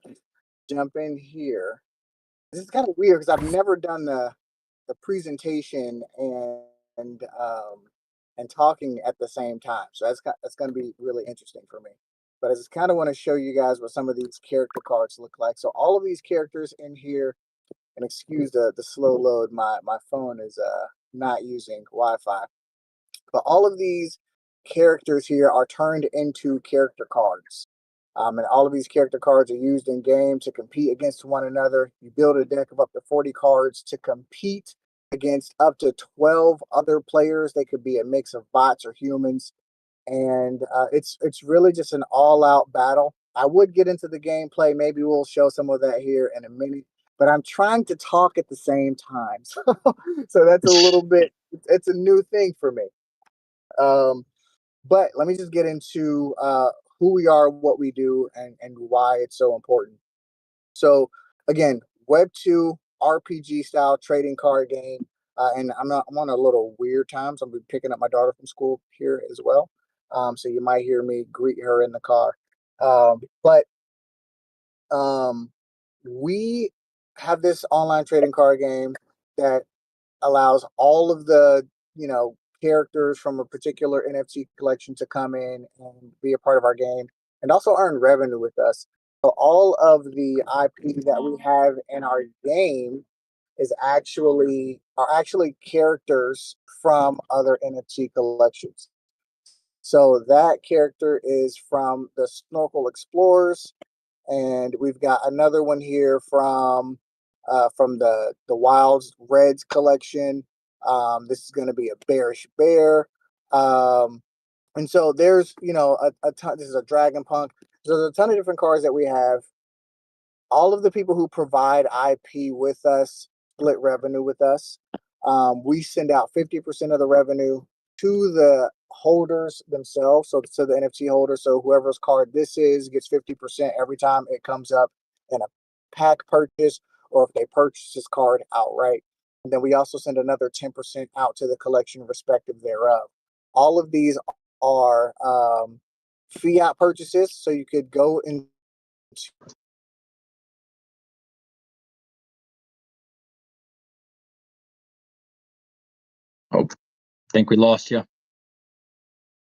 jump in here. This is kind of weird because I've never done the presentation and talking at the same time. So that's going to be really interesting for me. But I just kind of want to show you guys what some of these character cards look like. So all of these characters in here, and excuse the slow load, my phone is not using Wi-Fi. But all of these characters here are turned into character cards. And all of these character cards are used in game to compete against one another. You build a deck of up to 40 cards to compete against up to 12 other players. They could be a mix of bots or humans. And it's really just an all-out battle. I would get into the gameplay. Maybe we'll show some of that here in a minute. But I'm trying to talk at the same time. So that's a little bit, it's a new thing for me. But let me just get into who we are, what we do, and why it's so important. So again, Web 2 RPG style trading card game. And I'm on a little weird time, so I'm picking up my daughter from school here as well. So you might hear me greet her in the car. But we have this online trading card game that allows all of the characters from a particular NFT collection to come in and be a part of our game and also earn revenue with us. So all of the IP that we have in our game are actually characters from other NFT collections. So that character is from the Snorkel Explorers, and we've got another one here from the Wilds Reds collection. This is going to be a bearish bear. And so there's, a ton. This is a Dragon Punk. So there's a ton of different cards that we have. All of the people who provide IP with us split revenue with us. We send out 50% of the revenue to the holders themselves, so to the NFT holder. So whoever's card this is gets 50% every time it comes up in a pack purchase, or if they purchase this card outright. And then we also send another 10% out to the collection respective thereof. All of these are fiat purchases, so you could go into Oh, think we lost you.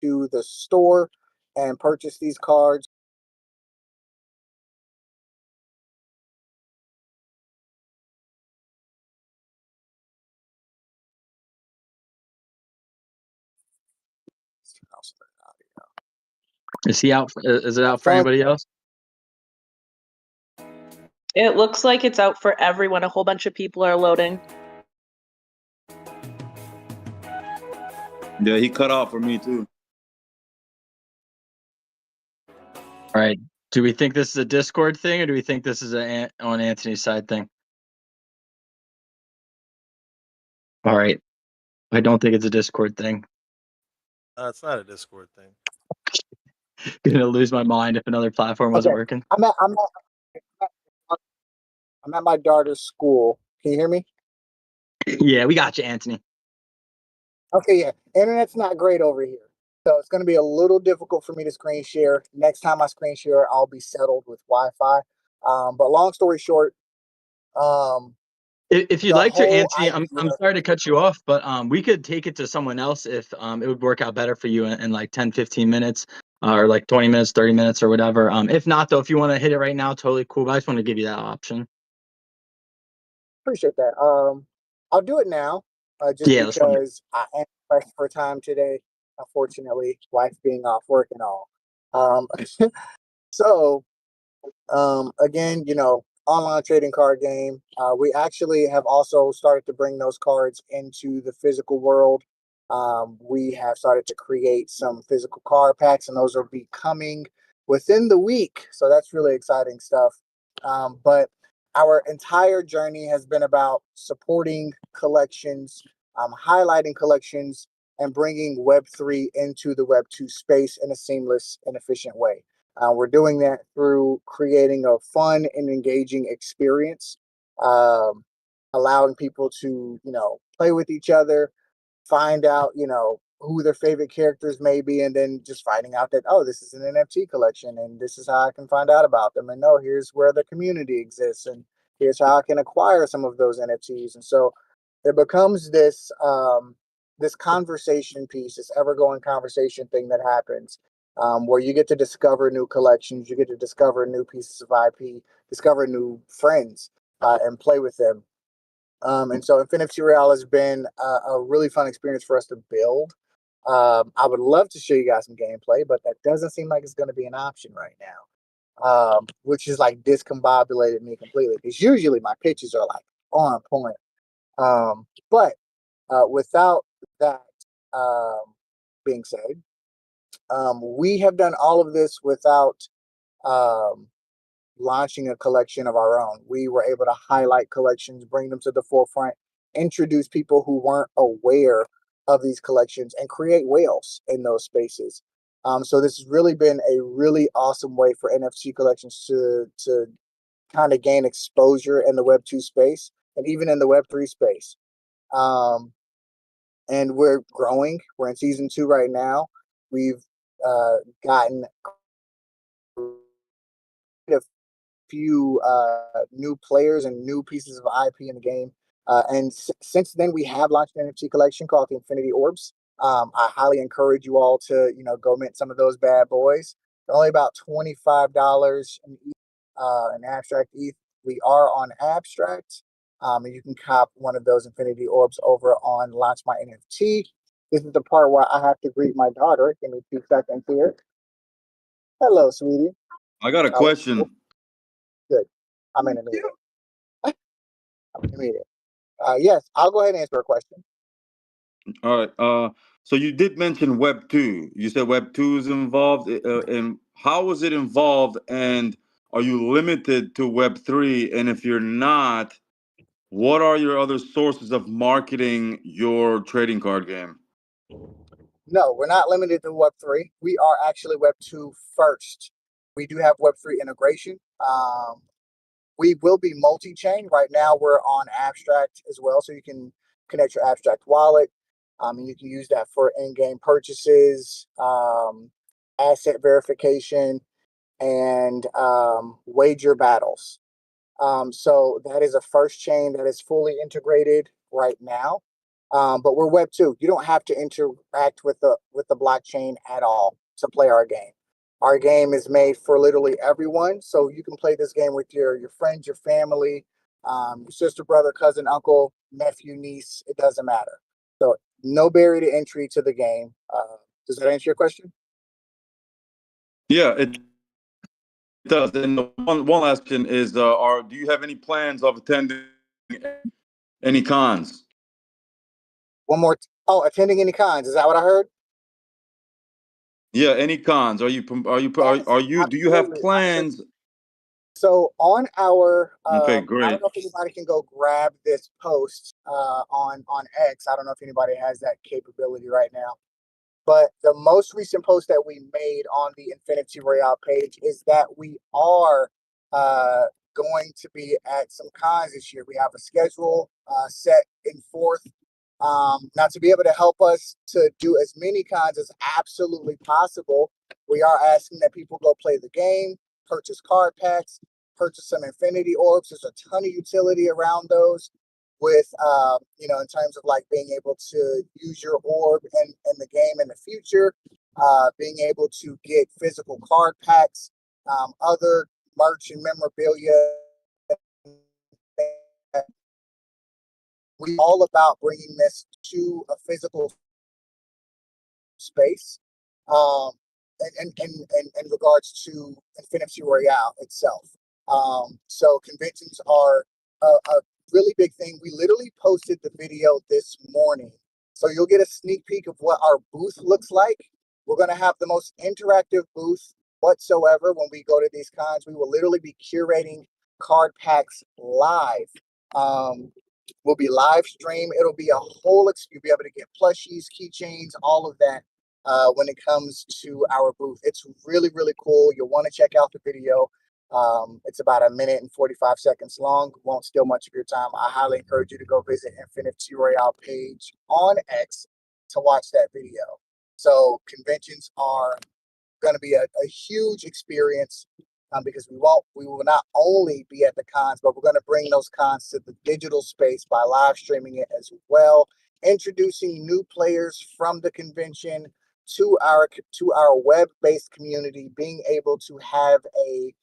to the store and purchase these cards. Is he out? Is it out for anybody else? It looks like it's out for everyone. A whole bunch of people are loading. Yeah, he cut off for me too. All right. Do we think this is a Discord thing, or do we think this is on Anthony's side thing? All right. I don't think it's a Discord thing. It's not a Discord thing. Gonna lose my mind if another platform wasn't working. I'm at my daughter's school. Can you hear me? Yeah, we got you, Anthony. Okay, yeah. Internet's not great over here, so it's going to be a little difficult for me to screen share. Next time I screen share, I'll be settled with Wi-Fi. But long story short, if you'd like to, Anthony, idea, I'm sorry to cut you off, but we could take it to someone else if it would work out better for you in like 10, 15 minutes, or like 20 minutes, 30 minutes, or whatever. If not, though, if you want to hit it right now, totally cool. But I just want to give you that option. Appreciate that. I'll do it now, just because I am pressed for time today. Unfortunately, wife being off work and all. So, again, online trading card game. We actually have also started to bring those cards into the physical world. We have started to create some physical card packs, and those will be coming within the week. So that's really exciting stuff. But our entire journey has been about supporting collections, highlighting collections, and bringing Web3 into the Web2 space in a seamless and efficient way. We're doing that through creating a fun and engaging experience, allowing people to, play with each other, find out, who their favorite characters may be, and then just finding out that, oh, this is an NFT collection, and this is how I can find out about them. And no, here's where the community exists, and here's how I can acquire some of those NFTs. And so it becomes this this conversation piece, this ever-going conversation thing that happens, where you get to discover new collections, you get to discover new pieces of IP, discover new friends, and play with them. And so Infinity Real has been a really fun experience for us to build. I would love to show you guys some gameplay, but that doesn't seem like it's going to be an option right now, which is like discombobulated me completely, because usually my pitches are like on point. But without that being said, we have done all of this without launching a collection of our own. We were able to highlight collections, bring them to the forefront, introduce people who weren't aware of these collections, and create whales in those spaces. So this has really been a really awesome way for NFT collections to kind of gain exposure in the Web2 space and even in the Web3 space. And we're growing. We're in season 2 right now. We've gotten a few new players and new pieces of IP in the game. And since then, we have launched an NFT collection called the Infinity Orbs. I highly encourage you all to, go mint some of those bad boys. They're only about $25 in abstract ETH. We are on abstract. And you can cop one of those infinity orbs over on Launch My NFT. This is the part where I have to greet my daughter. Give me 2 seconds here. Hello, sweetie. I got a question. Good. I'm in a meeting. I'm in a meeting. Yes, I'll go ahead and answer a question. All right. So you did mention Web 2. You said Web 2 is involved. And how is it involved? And are you limited to Web 3? And if you're not, what are your other sources of marketing your trading card game? No, we're not limited to Web 3. We are actually Web 2 first. We do have Web 3 integration. We will be multi-chain. Right now, we're on Abstract as well, so you can connect your Abstract wallet. And you can use that for in-game purchases, asset verification, and wager battles. So that is a first chain that is fully integrated right now. But we're Web 2. You don't have to interact with the blockchain at all to play our game. Our game is made for literally everyone. So you can play this game with your friends, your family, your sister, brother, cousin, uncle, nephew, niece. It doesn't matter. So no barrier to entry to the game. Does that answer your question? Yeah, it does. And one last question is, do you have any plans of attending any cons? One more. Attending any cons. Is that what I heard? Yeah, any cons? Do you have plans? So on our, Okay, I great. don't know if anybody can go grab this post on X. I don't know if anybody has that capability right now. But the most recent post that we made on the Infinity Royale page is that we are going to be at some cons this year. We have a schedule set in forth. Now, to be able to help us to do as many cons as absolutely possible, we are asking that people go play the game, purchase card packs, purchase some infinity orbs. There's a ton of utility around those with, in terms of like being able to use your orb in the game in the future, being able to get physical card packs, other merch and memorabilia. We all about bringing this to a physical space, in regards to Infinity Royale itself. So conventions are a really big thing. We literally posted the video this morning, so you'll get a sneak peek of what our booth looks like. We're going to have the most interactive booth whatsoever when we go to these cons. We will literally be curating card packs live. Will be live stream. It'll be a whole you'll be able to get plushies, keychains, all of that when it comes to our booth. It's really, really cool. You'll want to check out the video. It's about 1 minute and 45 seconds long. Won't steal much of your time. I highly encourage you to go visit Infinity Royale page on X to watch that video. So conventions are going to be a huge experience. Because we will not only be at the cons, but we're going to bring those cons to the digital space by live streaming it as well, introducing new players from the convention to our web-based community, being able to have a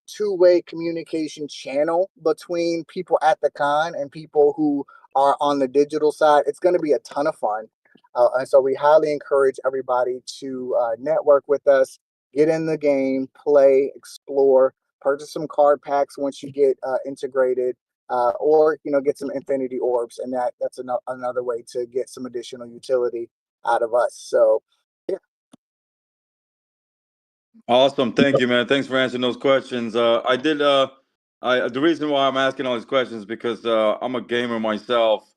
two-way communication channel between people at the con and people who are on the digital side. It's going to be a ton of fun. And so we highly encourage everybody to network with us. Get in the game, play, explore, purchase some card packs once you get integrated, or get some infinity orbs, and that's another way to get some additional utility out of us. So, yeah. Awesome, thank you, man. Thanks for answering those questions. The reason why I'm asking all these questions is because I'm a gamer myself.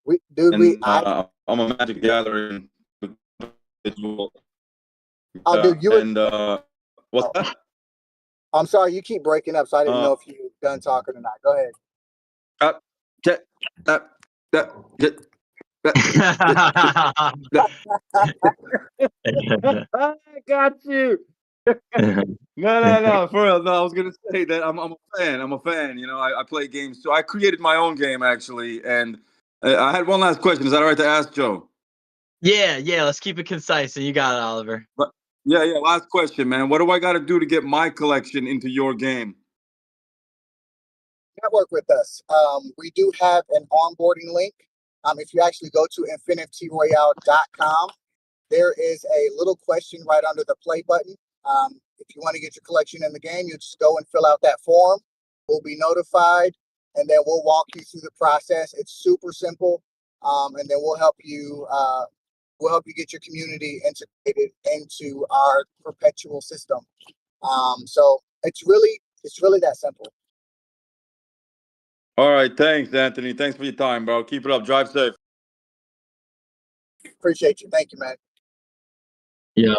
I'm a Magic Gathering. What's that? I'm sorry, you keep breaking up, so I didn't know if you were done talking or not. Go ahead. I got you. No, for real. No, I was gonna say that I'm a fan. I'm a fan. I play games too. I created my own game actually, and I had one last question. Is that all right to ask, Joe? Yeah. Let's keep it concise. So you got it, Oliver. Yeah. Last question, man. What do I got to do to get my collection into your game? network with us. We do have an onboarding link. If you actually go to infinityroyale.com, there is a little question right under the play button. If you want to get your collection in the game, you just go and fill out that form. We'll be notified, and then we'll walk you through the process. It's super simple, and then we'll help you get your community integrated into our perpetual system. So it's really that simple. All right, thanks, Anthony. Thanks for your time, bro. Keep it up. Drive safe. Appreciate you. Thank you, man. Yeah.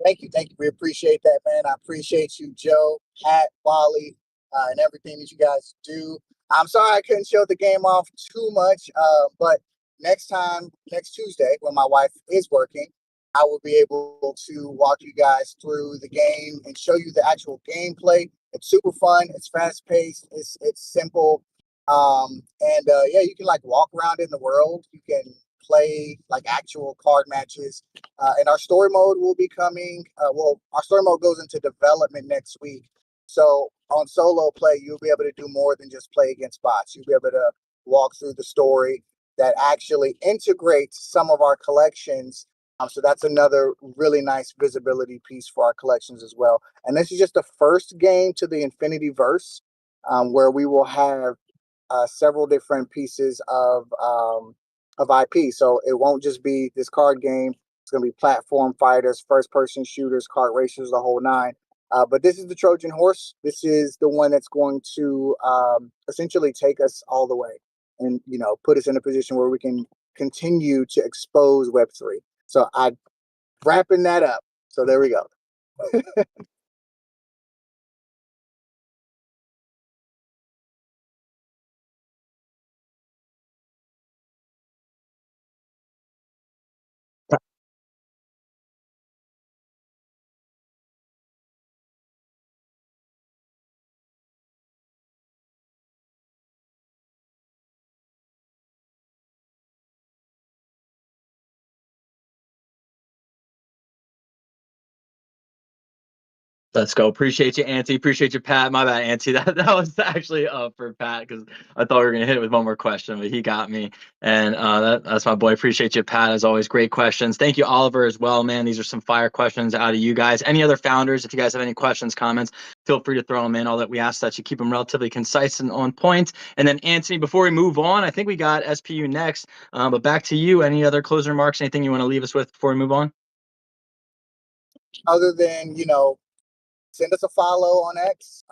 Thank you. We appreciate that, man. I appreciate you, Joe, Pat, Wally, and everything that you guys do. I'm sorry I couldn't show the game off too much, but next Tuesday, when my wife is working, I will be able to walk you guys through the game and show you the actual gameplay. It's super fun. It's fast paced. It's simple. Yeah, you can like walk around in the world. You can play like actual card matches. And our story mode will be coming. Our story mode goes into development next week. So on solo play, you'll be able to do more than just play against bots. You'll be able to walk through the story that actually integrates some of our collections. So that's another really nice visibility piece for our collections as well. And this is just the first game to the Infinity Verse, where we will have several different pieces of IP. So it won't just be this card game. It's going to be platform fighters, first-person shooters, kart racers, the whole nine. But this is the Trojan horse. This is the one that's going to essentially take us all the way and, put us in a position where we can continue to expose Web3. So I'm wrapping that up. So there we go. Let's go. Appreciate you, Auntie. Appreciate you, Pat. My bad, Auntie. That was actually for Pat because I thought we were gonna hit it with one more question, but he got me. And that's my boy. Appreciate you, Pat. As always, great questions. Thank you, Oliver, as well, man. These are some fire questions out of you guys. Any other founders? If you guys have any questions, comments, feel free to throw them in. All that we ask that you keep them relatively concise and on point. And then, Anthony, before we move on, I think we got SPU next. But back to you. Any other closing remarks? Anything you want to leave us with before we move on? Other than, send us a follow on X,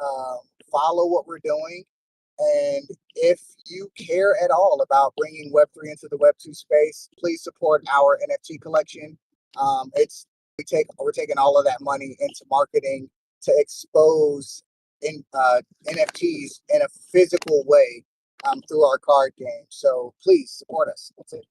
follow what we're doing. And if you care at all about bringing Web3 into the Web2 space, please support our NFT collection. We're taking all of that money into marketing to expose NFTs in a physical way through our card game. So please support us. That's it.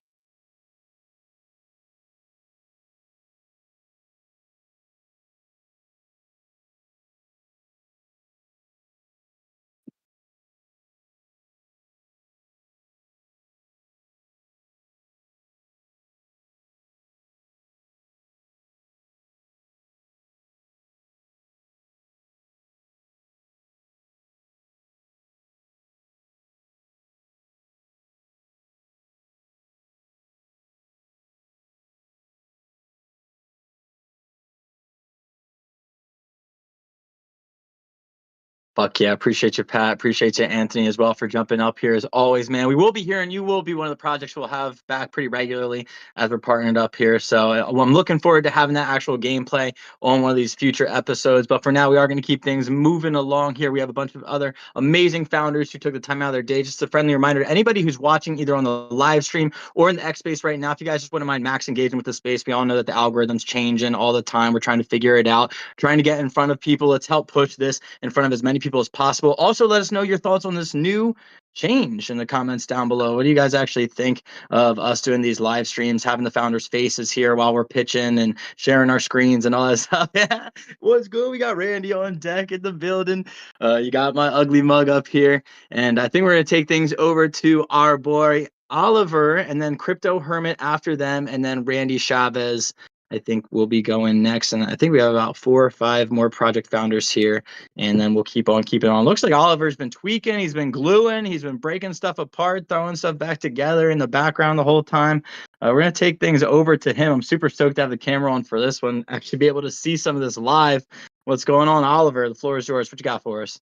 Fuck yeah. Appreciate you, Pat. Appreciate you, Anthony, as well, for jumping up here as always, man. We will be here, and you will be one of the projects we'll have back pretty regularly as we're partnered up here. So I'm looking forward to having that actual gameplay on one of these future episodes. But for now, we are going to keep things moving along here. We have a bunch of other amazing founders who took the time out of their day. Just a friendly reminder to anybody who's watching either on the live stream or in the X space right now, if you guys just wouldn't mind max engaging with the space, we all know that the algorithm's changing all the time. We're trying to figure it out, trying to get in front of people. Let's help push this in front of as many people as possible. Also, let us know your thoughts on this new change in the comments down below. What do you guys actually think of us doing these live streams, having the founders' faces here while we're pitching and sharing our screens and all that stuff? Yeah, what's good? We got Randy on deck in the building. You got my ugly mug up here. And I think we're going to take things over to our boy Oliver and then Crypto Hermit after them. And then Randy Chavez, I think, will be going next. And I think we have about 4 or 5 more project founders here. And then we'll keep on keeping on. Looks like Oliver's been tweaking. He's been gluing. He's been breaking stuff apart, throwing stuff back together in the background the whole time. We're going to take things over to him. I'm super stoked to have the camera on for this one. Actually be able to see some of this live. What's going on, Oliver? The floor is yours. What you got for us?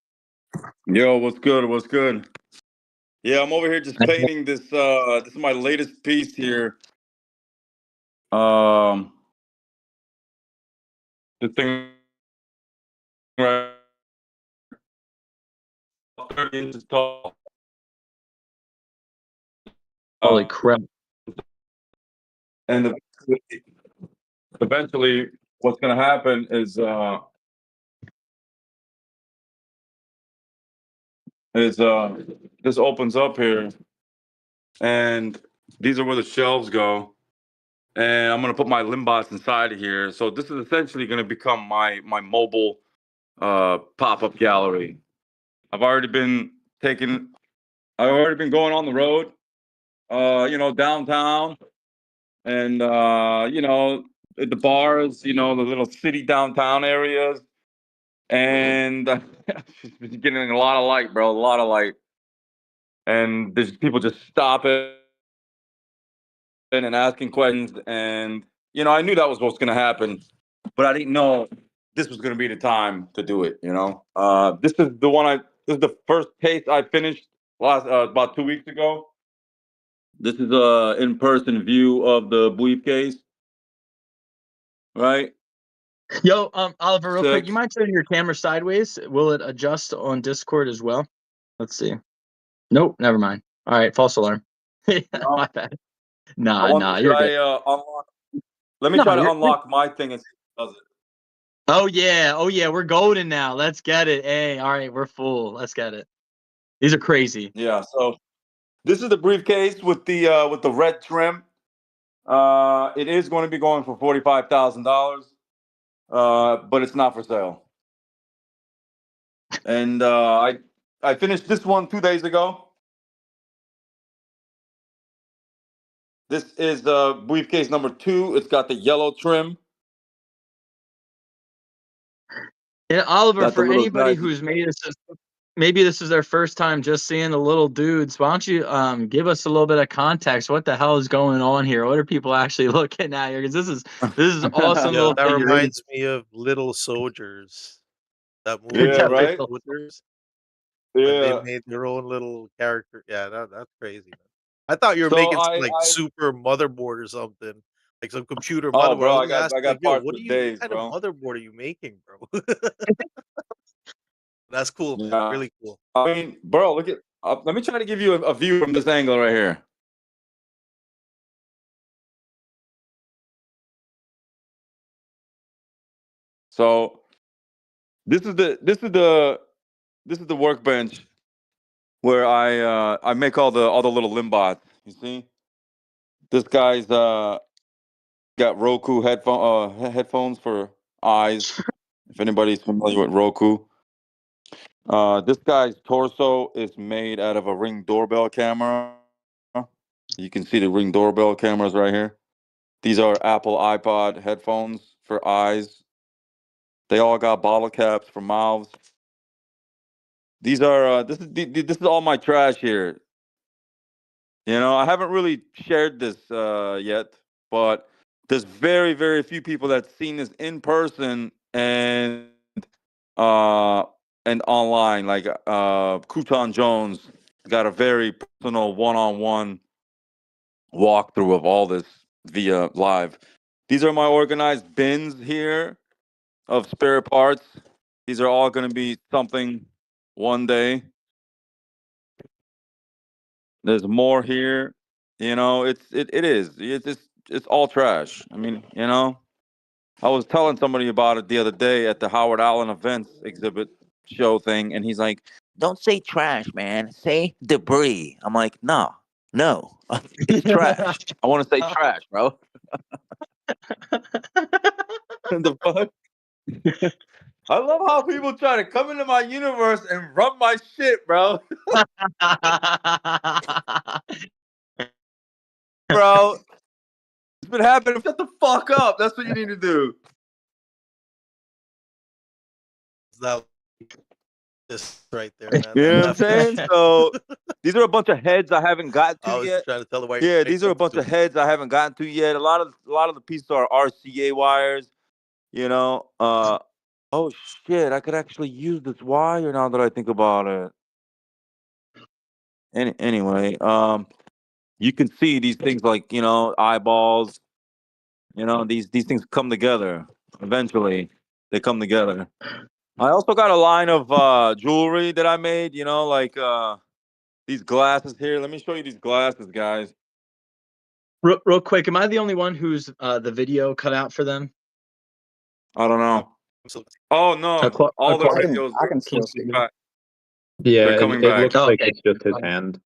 Yo, what's good? What's good? Yeah, I'm over here just painting this. This is my latest piece here. The thing right 30 inches tall. Holy crap. And eventually what's going to happen is this opens up here, and these are where the shelves go, and I'm going to put my limbots inside of here. So this is essentially going to become my mobile pop-up gallery. I've already been going on the road, downtown, and at the bars, the little city downtown areas, and getting a lot of light, bro, a lot of light, and there's people just stopping and asking questions, and I knew that was what's going to happen, but I didn't know this was going to be the time to do it. This is the first case I finished about 2 weeks ago. This is a in-person view of the briefcase, right? Yo, Oliver, real quick, you mind turning your camera sideways? Will it adjust on Discord as well? Let's see. Nope, never mind. All right, false alarm. My bad. Nah, you're good. Unlock. Let me try to unlock my thing and see if it does it. Oh yeah, we're golden now. Let's get it. Hey, all right, we're full. Let's get it. These are crazy. Yeah, so this is the briefcase with the red trim. It is going to be going for $45,000, but it's not for sale. And I finished this one 2 days ago. This is briefcase number 2. It's got the yellow trim. Yeah, Oliver, for anybody who's maybe this is their first time just seeing the little dudes, why don't you give us a little bit of context? What the hell is going on here? What are people actually looking at here? Because this is awesome. Yeah, little that figurines. reminds me of Little Soldiers. That movie, Yeah, right? Soldiers. Yeah, they made their own little character. Yeah, that's crazy. Man. I thought you were making some super motherboard or something, like some computer motherboard. Oh, bro, I got parts what for days, kind bro. of motherboard are you making, bro? That's cool, man. Yeah. Really cool. I mean, bro, look at. Let me try to give you a view from this angle right here. So, this is the workbench where I make all the little limbots. You see, this guy's got Roku headphones for eyes. If anybody's familiar with Roku. This guy's torso is made out of a Ring doorbell camera. You can see the Ring doorbell cameras right here. These are Apple iPod headphones for eyes. They all got bottle caps for mouths. These are this is all my trash here. I haven't really shared this yet, but there's very, very few people that's seen this in person and online. Like Kutan Jones got a very personal one-on-one walkthrough of all this via live. These are my organized bins here of spare parts. These are all going to be something one day. There's more here. It's all trash. I mean, I was telling somebody about it the other day at the Howard Allen Events exhibit show thing, and he's like, don't say trash, man. Say debris. I'm like, no, it's trash. I want to say trash, bro. The fuck? I love how people try to come into my universe and rub my shit, bro. Bro, it's been happening. Shut the fuck up. That's what you need to do. That this right there, man. You know what I'm That saying? So these are a bunch of heads I haven't gotten I to was yet. trying to tell the white. Yeah, these are a bunch of heads I haven't gotten to yet. A lot of the pieces are RCA wires. You know. Oh shit! I could actually use this wire now that I think about it. Anyway, you can see these things like, you know, eyeballs. You know, these things come together. Eventually, they come together. I also got a line of jewelry that I made. You know, like these glasses here. Let me show you these glasses, guys. Real quick, am I the only one who's the video cut out for them? I don't know. Oh no! All the videos. I can still see it. Yeah, They're coming it back. looks like it's just his hand.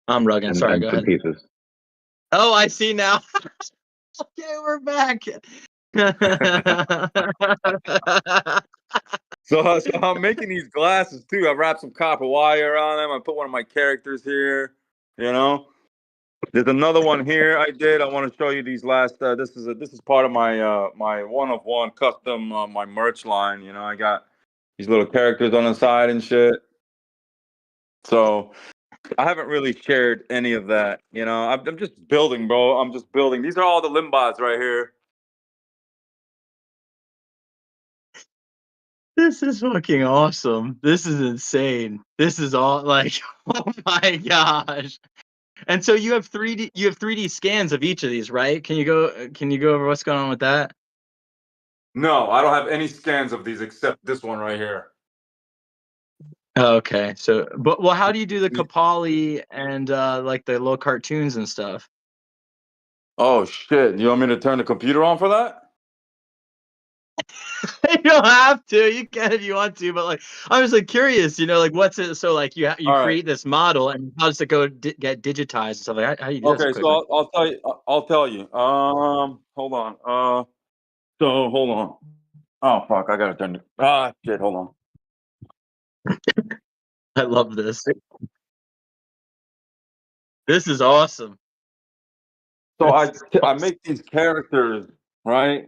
I'm rugging. And, Sorry, and go some ahead. pieces. Oh, I see now. Okay, we're back. So I'm making these glasses too. I wrapped some copper wire on them. I put one of my characters here. You know, there's another one here I did. I want to show you these last. This is part of my my one-of-one custom my merch line. You know, I got these little characters on the side and shit. So I haven't really shared any of that. You know, I'm just building, bro. I'm just building. These are all the limbots right here. This is fucking awesome. This is insane. This is all like, oh my gosh. And so you have 3D scans of each of these, right? Can you go over what's going on with that? No, I don't have any scans of these except this one right here. Oh, okay. So, but well, how do you do the Kapali and like the little cartoons and stuff? Oh shit! You want me to turn the computer on for that? You don't have to. You can if you want to, but like I was like curious, you know, like what's it? So like you All create right. this model, and how does it go get digitized and stuff like? How do you do this Okay, quickly? so I'll tell you. I'll tell you. Hold on. So hold on. Oh fuck! I gotta turn it. Ah shit! Hold on. I love this. This is awesome. So I make these characters, right?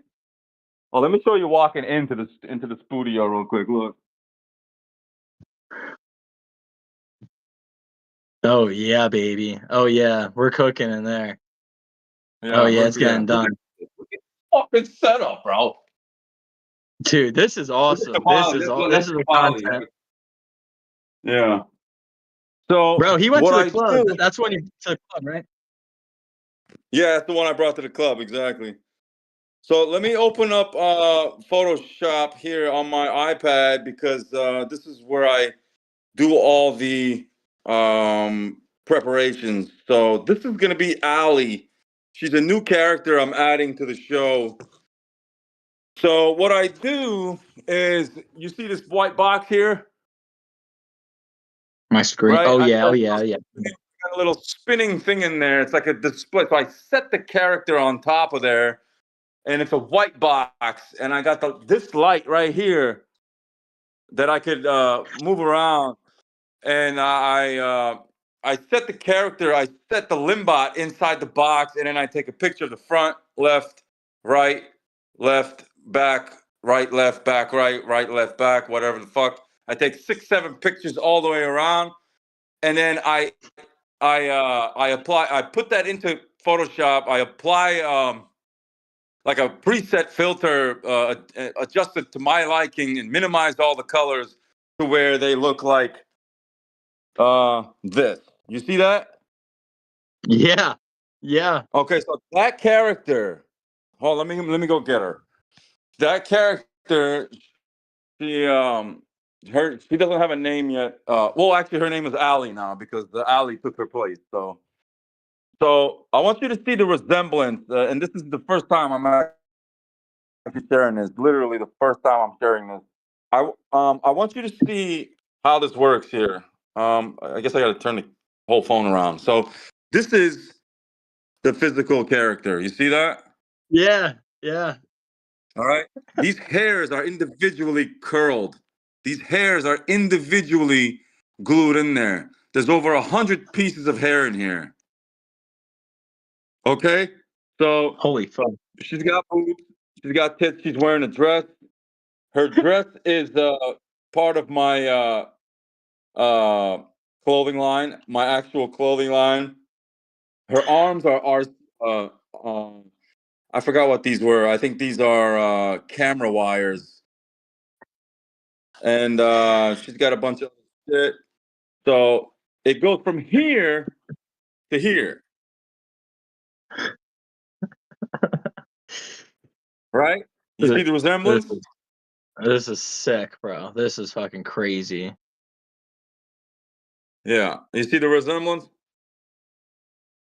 Oh, let me show you walking into the studio real quick. Look. Oh yeah, baby. Oh yeah, we're cooking in there. Yeah, Oh yeah, it's getting done. Fucking setup, bro. Dude, this is awesome. This is the content. Yeah. So, Bro, he went to what the I club. do- That's when he went to the club, right? Yeah, that's the one I brought to the club, exactly. So let me open up Photoshop here on my iPad because this is where I do all the preparations. So this is gonna be Allie. She's a new character I'm adding to the show. So what I do is, you see this white box here? My screen. Right? Oh I yeah, got oh yeah, yeah. a little spinning thing in there. It's like a display. So I set the character on top of there, and it's a white box. And I got this light right here that I could move around. And I set the character. I set the limbot inside the box, and then I take a picture of the front, left, right, left, back, right, left, back, right, left, back, whatever the fuck. I take 6, 7 pictures all the way around, and then I apply. I put that into Photoshop. I apply like a preset filter, adjust it to my liking, and minimize all the colors to where they look like this. You see that? Yeah. Yeah. Okay, so that character. Hold on, let me go get her. That character, she she doesn't have a name yet. Well, actually, her name is Allie now because the Allie took her place. So I want you to see the resemblance, and this is the first time I'm actually sharing this. Literally the first time I'm sharing this. I want you to see how this works here. I guess I got to turn the whole phone around. So this is the physical character. You see that? Yeah, yeah. All right. These hairs are individually curled. These hairs are individually glued in there. There's over 100 pieces of hair in here. Okay. So Holy fuck. she's got boobs. She's got tits. She's wearing a dress. Her dress is part of my clothing line, my actual clothing line. Her arms are I forgot what these were. I think these are camera wires. And she's got a bunch of shit. So it goes from here to here. Right? You see the resemblance? This is sick, bro. This is fucking crazy. Yeah. You see the resemblance?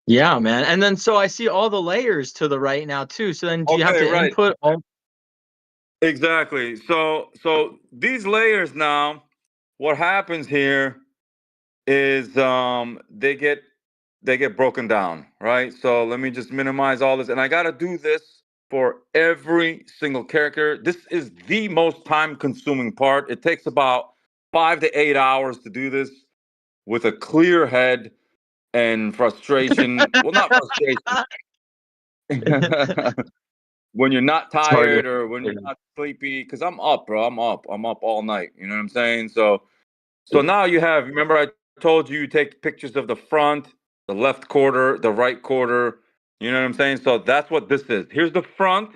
Yeah, man. And then so I see all the layers to the right now too. So then do you have to input all? Exactly. So these layers now, what happens here is they get broken down, right? So let me just minimize all this, and I gotta do this for every single character. This is the most time-consuming part. It takes about 5 to 8 hours to do this with a clear head and frustration. Well, not frustration. When you're not tired or when you're not sleepy, because I'm up, bro. I'm up all night. You know what I'm saying? So now you have, remember I told you take pictures of the front, the left quarter, the right quarter. You know what I'm saying? So that's what this is. Here's the front.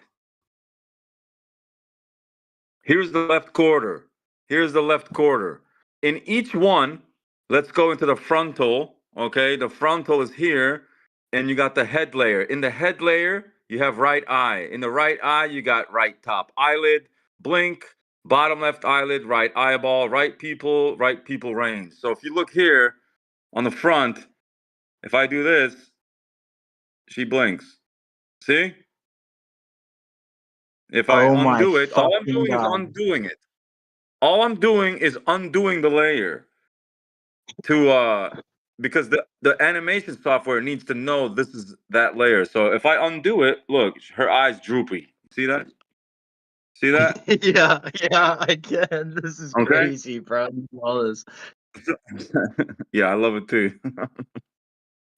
Here's the left quarter. Here's the left quarter. In each one, let's go into the frontal. Okay, the frontal is here, and you got the head layer. In the head layer, you have right eye. In the right eye, you got right top eyelid, blink, bottom left eyelid, right eyeball, right pupil range. So if you look here on the front, if I do this, she blinks. See? If I undo it, all I'm doing is undoing it. All I'm doing is undoing the layer to because the animation software needs to know this is that layer. So if I undo it, look, her eyes droopy. See that? See that? Yeah, I can. This is crazy, bro. All this. Yeah, I love it too.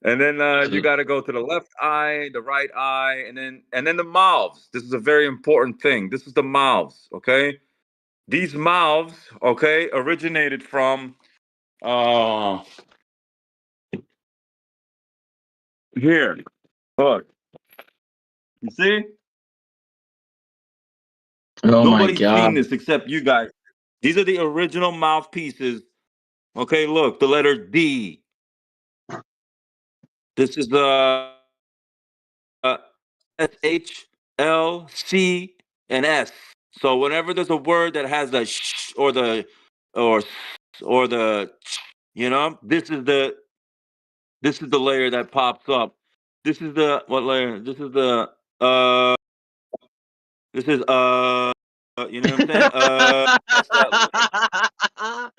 And then you got to go to the left eye, the right eye, and then the mouths. This is a very important thing. This is the mouths, okay? These mouths, okay, originated from here. Look. You see? Oh Nobody's my God. seen this except you guys. These are the original mouthpieces. Okay, look, the letter D. This is the S, H, L, C, and S. So whenever there's a word that has the sh or the you know, this is the layer that pops up. This is the what layer? This is the this is you know what I'm saying? That's that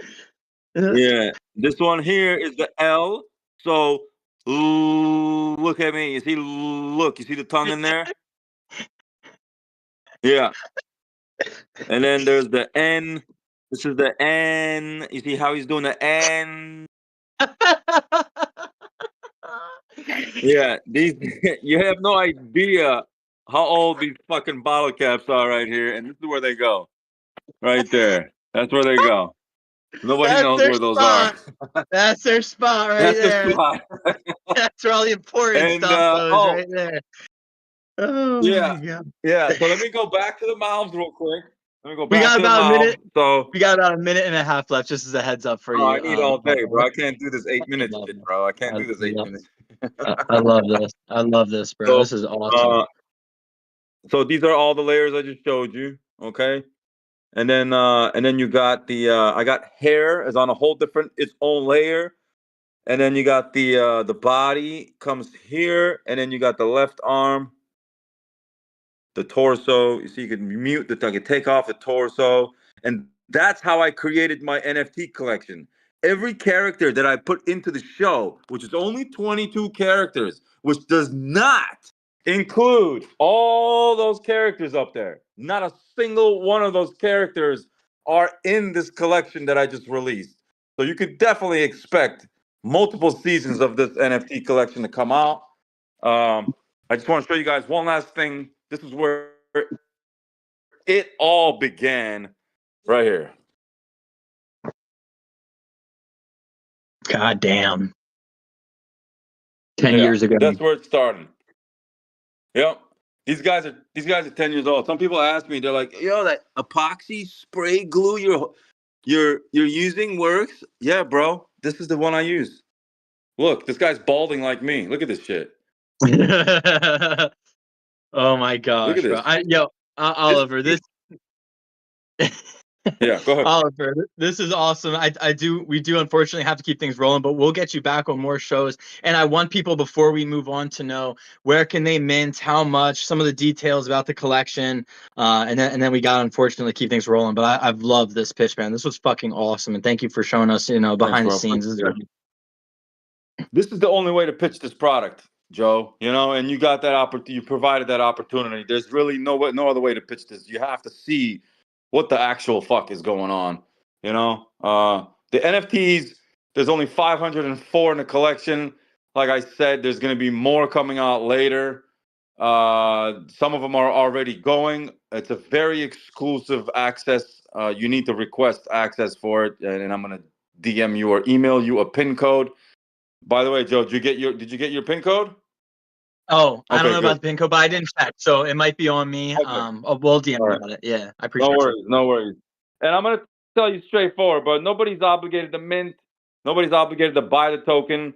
layer. Yeah. This one here is the L. So look at me. You see, look, you see the tongue in there? Yeah. And then there's the N. This is the N. You see how he's doing the N? Yeah, these you have no idea how old these fucking bottle caps are right here, and this is where they go. Right there. That's where they go. Nobody knows where those are. That's their spot right That's there. the spot. That's where all the important stuff goes right there. Oh yeah. my God. Yeah. So let me go back to the mouths real quick. Let me go We back got to the about a mouths. minute. So We got about a minute and a half left, just as a heads up for you. I need all day, bro. I can't do this 8 minutes shit, bro. I can't do this 8 minutes. I love this. I love this, bro. So, this is awesome. So these are all the layers I just showed you. Okay. And then you got the I got hair is on a whole different its own layer. And then you got the body comes here, and then you got the left arm, the torso. You see, you can mute the tongue, you take off the torso, and That's how I created my NFT collection. Every character that I put into the show, which is only 22 characters, which does not include all those characters up there. Not a single one of those characters are in this collection that I just released. So you could definitely expect multiple seasons of this NFT collection to come out. I just want to show you guys one last thing. This is where it all began, right here. God damn. 10 years ago. That's where it started. Yep. These guys are 10 years old. Some people ask me, they're like, yo, that epoxy spray glue you're using works? Yeah, bro. This is the one I use. Look, this guy's balding like me. Look at this shit. Oh my Look gosh, at bro. this. Oliver, this Yeah, go ahead. Oliver, this is awesome. We do unfortunately have to keep things rolling, but we'll get you back on more shows. And I want people before we move on to know where can they mint, how much, some of the details about the collection, and then we got to unfortunately keep things rolling. But I've loved this pitch, man. This was fucking awesome, and thank you for showing us, behind the scenes. This is the only way to pitch this product, Joe. And you got that opportunity. You provided that opportunity. There's really no other way to pitch this. You have to see what the actual fuck is going on. The NFTs. There's only 504 in the collection. Like I said, there's going to be more coming out later. Some of them are already going. It's a very exclusive access. You need to request access for it, and I'm going to DM you or email you a PIN code. By the way, Joe, did you get your PIN code? Oh, I don't know good. about the PIN code, but I didn't check, so it might be on me. Okay. We'll DM you about it. Yeah, I appreciate it. No worries. And I'm gonna tell you straightforward, but nobody's obligated to mint. Nobody's obligated to buy the token.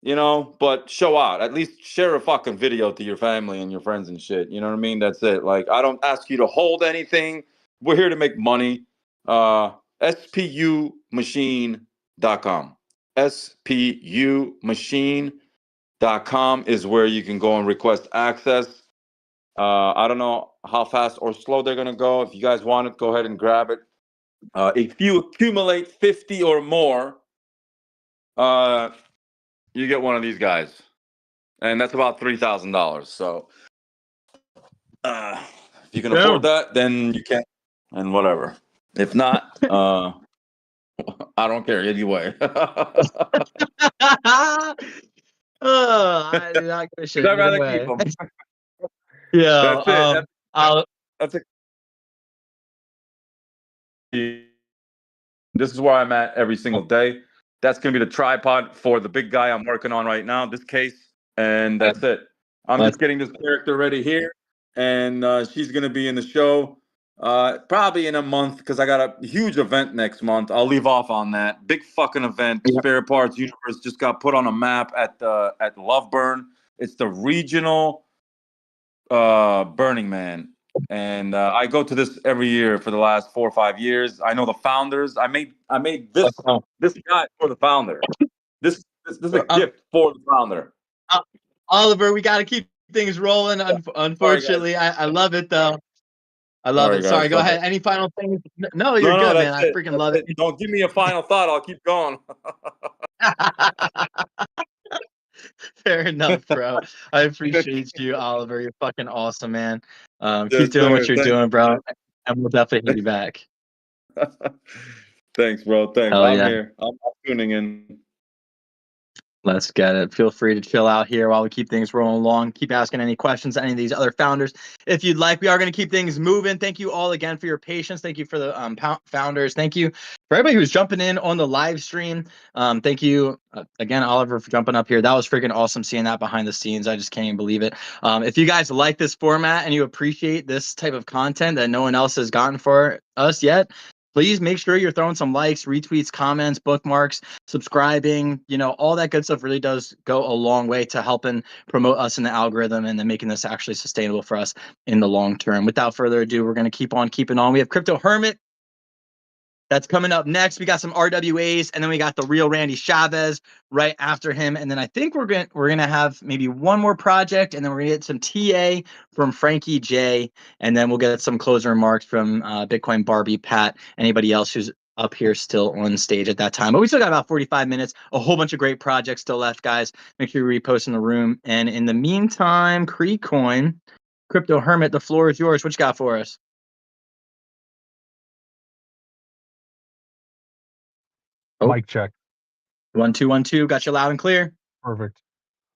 But show out. At least share a fucking video to your family and your friends and shit. You know what I mean? That's it. Like, I don't ask you to hold anything. We're here to make money. spumachine.com. spumachine.com is where you can go and request access. I don't know how fast or slow they're going to go. If you guys want it, go ahead and grab it. If you accumulate 50 or more, you get one of these guys. And that's about $3,000. So if you can afford that, then you can. And whatever. If not, I don't care anyway. I do not give a shit. I'd rather keep them. Yeah. That's it. This is where I'm at every single day. That's going to be the tripod for the big guy I'm working on right now, this case. And that's it. I'm just getting this character ready here. And she's going to be in the show probably in a month because I got a huge event next month. I'll leave off on that. Big fucking event. Yeah. Spare Parts Universe just got put on a map at Loveburn. It's the regional Burning Man. And I go to this every year for the last 4 or 5 years. I know the founders. I made this guy for the founder. This is a gift for the founder. Oliver, we got to keep things rolling. Unfortunately, I love it though. I love it. Sorry, go ahead. Any final things? No, you're good, man. I freaking love it. Don't give me a final thought. I'll keep going. Fair enough, bro. I appreciate you, Oliver. You're fucking awesome, man. Keep doing what you're doing, bro. And we'll definitely hit you back. Thanks, bro. Thanks. I'm here. I'm tuning in. Let's get it. Feel free to chill out here while we keep things rolling along. Keep asking any questions to any of these other founders if you'd like. We are going to keep things moving. Thank you all again for your patience. Thank you for the founders. Thank you for everybody who's jumping in on the live stream. Thank you again, Oliver, for jumping up here. That was freaking awesome seeing that behind the scenes. I just can't even believe it. If you guys like this format and you appreciate this type of content that no one else has gotten for us yet, please make sure you're throwing some likes, retweets, comments, bookmarks, subscribing. All that good stuff really does go a long way to helping promote us in the algorithm and then making this actually sustainable for us in the long term. Without further ado, we're going to keep on keeping on. We have Crypto Hermit That's coming up next. We got some RWAs, and then we got the real Randy Chavez right after him. And then I think we're gonna have maybe one more project, and then we're gonna get some TA from Frankie J, and then we'll get some closing remarks from Bitcoin Barbie, Pat, anybody else who's up here still on stage at that time. But we still got about 45 minutes, a whole bunch of great projects still left, guys. Make sure you repost in the room. And in the meantime, Creecoin, Crypto Hermit, the floor is yours. What you got for us? Oh. Mic check. 1 2 1 2. Got you loud and clear. Perfect.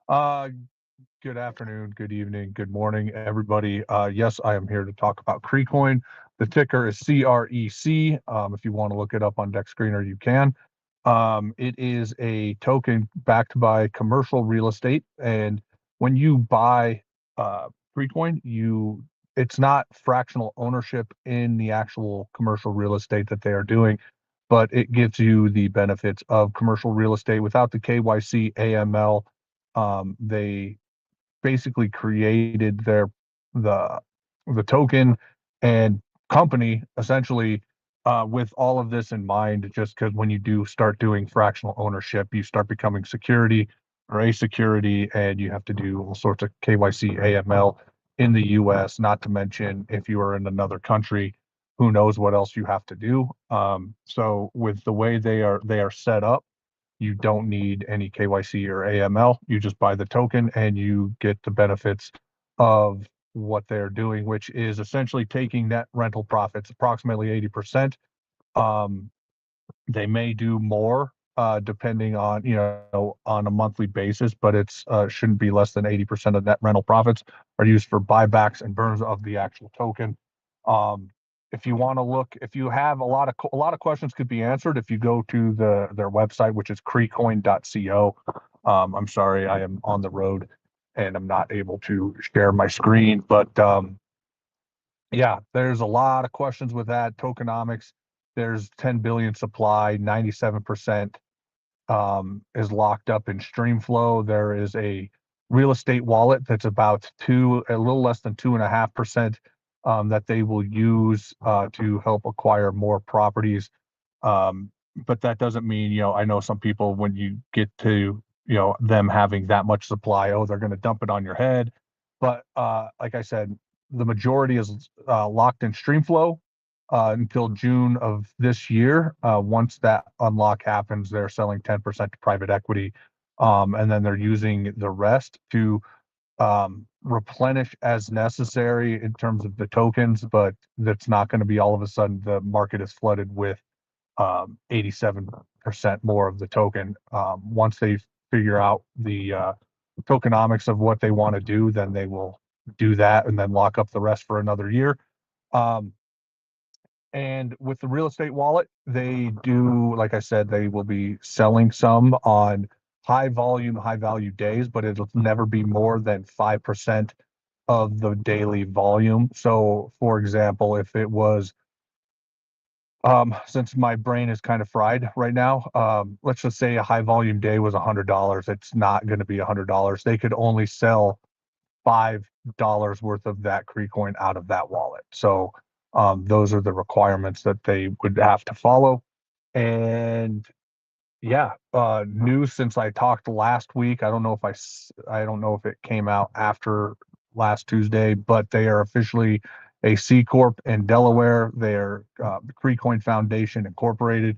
Good afternoon, good evening, good morning, everybody. Yes, I am here to talk about Creecoin. The ticker is CREC. If you want to look it up on Dex Screener, you can. It is a token backed by commercial real estate, and when you buy Creecoin, it's not fractional ownership in the actual commercial real estate that they are doing, but it gives you the benefits of commercial real estate without the KYC AML. They basically created the token and company essentially with all of this in mind, just because when you do start doing fractional ownership, you start becoming security or a security, and you have to do all sorts of KYC AML in the US, not to mention if you are in another country, who knows what else you have to do. So with the way they are set up, you don't need any KYC or AML. You just buy the token and you get the benefits of what they're doing, which is essentially taking net rental profits, approximately 80%. They may do more depending on, on a monthly basis, but it's shouldn't be less than 80% of net rental profits are used for buybacks and burns of the actual token. If you want to look, if you have a lot of questions could be answered if you go to their website, which is creecoin.co. I'm sorry, I am on the road and I'm not able to share my screen, but yeah, there's a lot of questions with that tokenomics. There's 10 billion supply, 97% is locked up in Streamflow. There is a real estate wallet that's about a little less than 2.5%. That they will use to help acquire more properties. But that doesn't mean, I know some people, when you get to, them having that much supply, they're going to dump it on your head. But like I said, the majority is locked in Streamflow until June of this year. Once that unlock happens, they're selling 10% to private equity. And then they're using the rest to replenish as necessary in terms of the tokens, but that's not going to be all of a sudden the market is flooded with 87% more of the token. Once they figure out the tokenomics of what they want to do, then they will do that and then lock up the rest for another year. And with the real estate wallet, they do, like I said, they will be selling some on high volume, high value days, but it'll never be more than 5% of the daily volume. So for example, if it was, since my brain is kind of fried right now, let's just say a high volume day was $100. It's not going to be $100. They could only sell $5 worth of that Creecoin out of that wallet. So those are the requirements that they would have to follow. And yeah, news since I talked last week. I don't know if it came out after last Tuesday, but they are officially a C Corp in Delaware. They're the Creecoin Foundation Incorporated.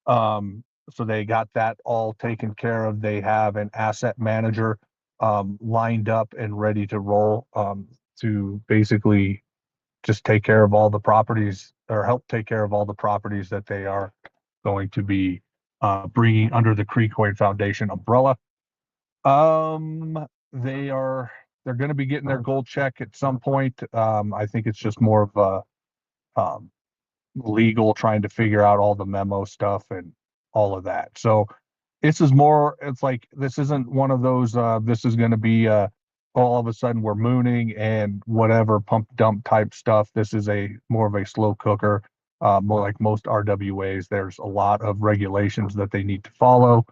So they got that all taken care of. They have an asset manager lined up and ready to roll to basically just take care of all the properties, or help take care of all the properties that they are going to be bringing under the Creecoin Foundation umbrella. They're going to be getting their gold check at some point. I think it's just more of a legal, trying to figure out all the memo stuff and all of that. So it's like, this isn't one of those, this is going to be all of a sudden we're mooning and whatever pump dump type stuff. This is more of a slow cooker, more like most RWAs. There's a lot of regulations that they need to follow,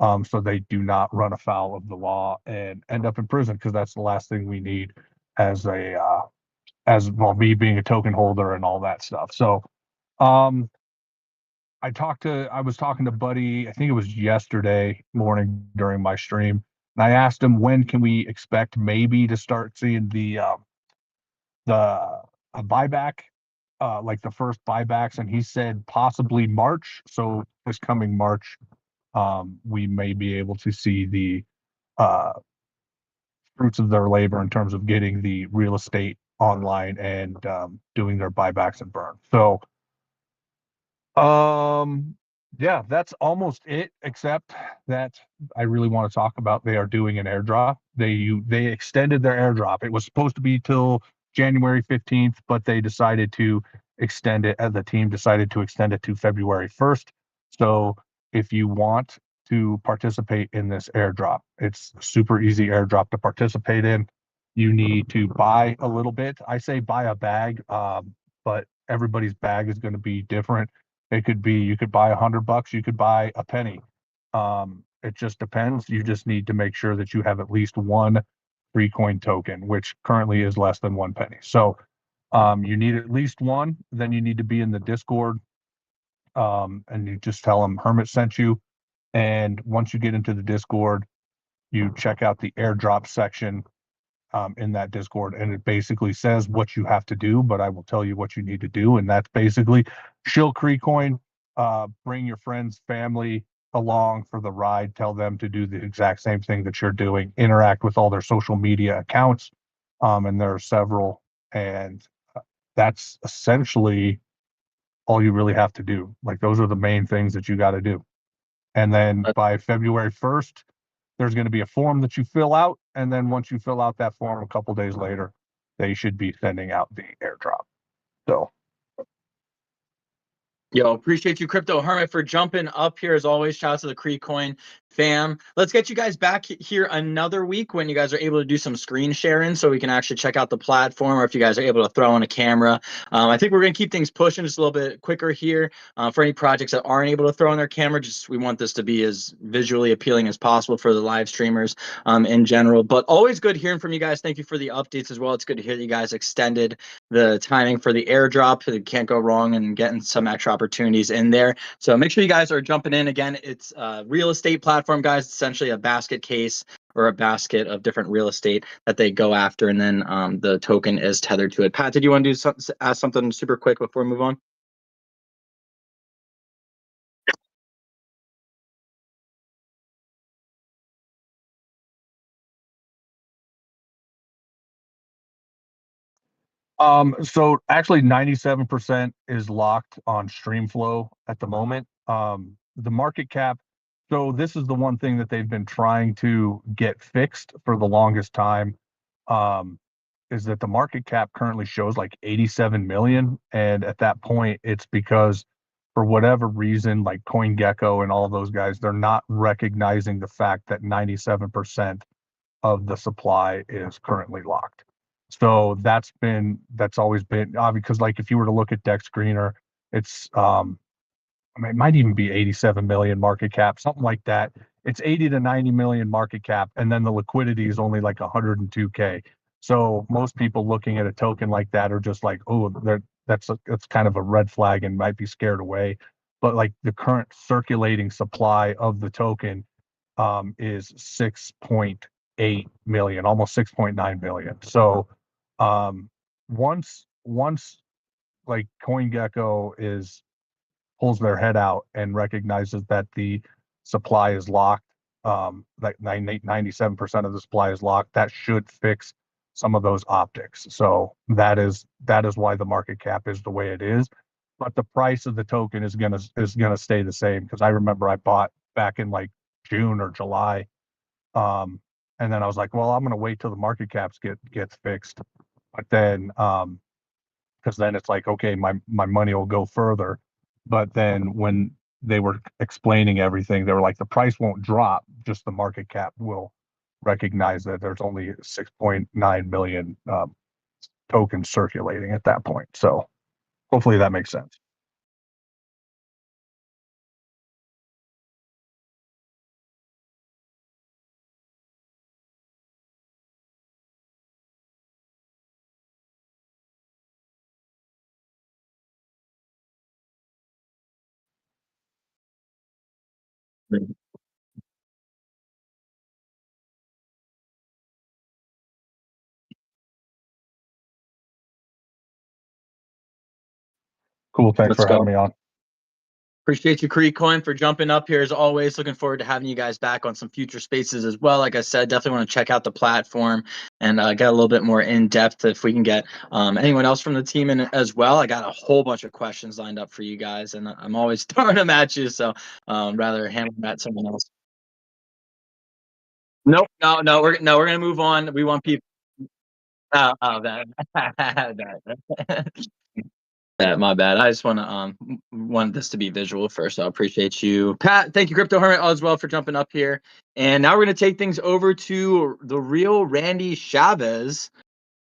so they do not run afoul of the law and end up in prison, because that's the last thing we need as me being a token holder and all that stuff. So I was talking to Buddy, I think it was yesterday morning during my stream, and I asked him when can we expect maybe to start seeing a buyback, like the first buybacks, and he said possibly March. So this coming March, we may be able to see the uh, fruits of their labor in terms of getting the real estate online and doing their buybacks and burn. So yeah, that's almost it, except that I really want to talk about they are doing an airdrop. They extended their airdrop. It was supposed to be till January 15th, but they decided to extend it, the team decided to extend it to February 1st. So if you want to participate in this airdrop, it's a super easy airdrop to participate in. You need to buy a little bit. I say buy a bag, but everybody's bag is going to be different. It could be you could buy $100, you could buy a penny. It just depends. You just need to make sure that you have at least one free coin token, which currently is less than 1 penny. So you need at least one. Then you need to be in the Discord, and you just tell them Hermit sent you. And once you get into the Discord, you check out the airdrop section in that Discord, and it basically says what you have to do, but I will tell you what you need to do, and that's basically shill Creecoin, bring your friends, family along for the ride, tell them to do the exact same thing that you're doing, interact with all their social media accounts, and there are several, and that's essentially all you really have to do. Like those are the main things that you got to do. And then by February 1st, there's going to be a form that you fill out. And then once you fill out that form, a couple days later, they should be sending out the airdrop. So, Yo, appreciate you, Crypto Hermit, for jumping up here as always. Shout out to the Creecoin fam. Let's get you guys back here another week when you guys are able to do some screen sharing so we can actually check out the platform, or if you guys are able to throw in a camera. I think we're going to keep things pushing just a little bit quicker here for any projects that aren't able to throw in their camera. Just we want this to be as visually appealing as possible for the live streamers in general. But always good hearing from you guys. Thank you for the updates as well. It's good to hear that you guys extended the timing for the airdrop. You can't go wrong and getting some extra opportunities in there. So make sure you guys are jumping in. Again, it's a real estate platform, guys. It's essentially a basket case or a basket of different real estate that they go after, and then the token is tethered to it. Pat, did you want to ask something super quick before we move on? so actually 97% is locked on Streamflow at the moment. The market cap, so this is the one thing that they've been trying to get fixed for the longest time, is that the market cap currently shows like 87 million. And at that point, it's because for whatever reason, like CoinGecko and all of those guys, they're not recognizing the fact that 97% of the supply is currently locked. So that's always been because like if you were to look at Dex Greener, it's I mean, it might even be 87 million market cap, something like that. It's 80 to 90 million market cap, and then the liquidity is only like 102K. So most people looking at a token like that are just like, oh, that's kind of a red flag and might be scared away. But like the current circulating supply of the token is 6.8 million, almost 6.9 million. So once like CoinGecko pulls their head out and recognizes that the supply is locked, like 97% of the supply is locked, that should fix some of those optics. So that is why the market cap is the way it is. But the price of the token is gonna stay the same, because I remember I bought back in like June or July. And then I was like, well, I'm gonna wait till the market caps gets fixed. But then because then it's like, okay, my money will go further. But then when they were explaining everything, they were like, the price won't drop, just the market cap will recognize that there's only 6.9 million tokens circulating at that point. So hopefully that makes sense. Cool. Thanks Let's for having go. me on. Appreciate you, Coin, for jumping up here as always. Looking forward to having you guys back on some future spaces as well. Like I said, definitely want to check out the platform and get a little bit more in depth if we can get anyone else from the team in as well. I got a whole bunch of questions lined up for you guys, and I'm always throwing them at you. So rather handle that someone else. Nope, no, we're gonna move on. We want people. Oh, my bad. I just want to wanted this to be visual first. So I appreciate you, Pat. Thank you, Crypto Hermit, as well for jumping up here. And now we're gonna take things over to the real Randy Chavez,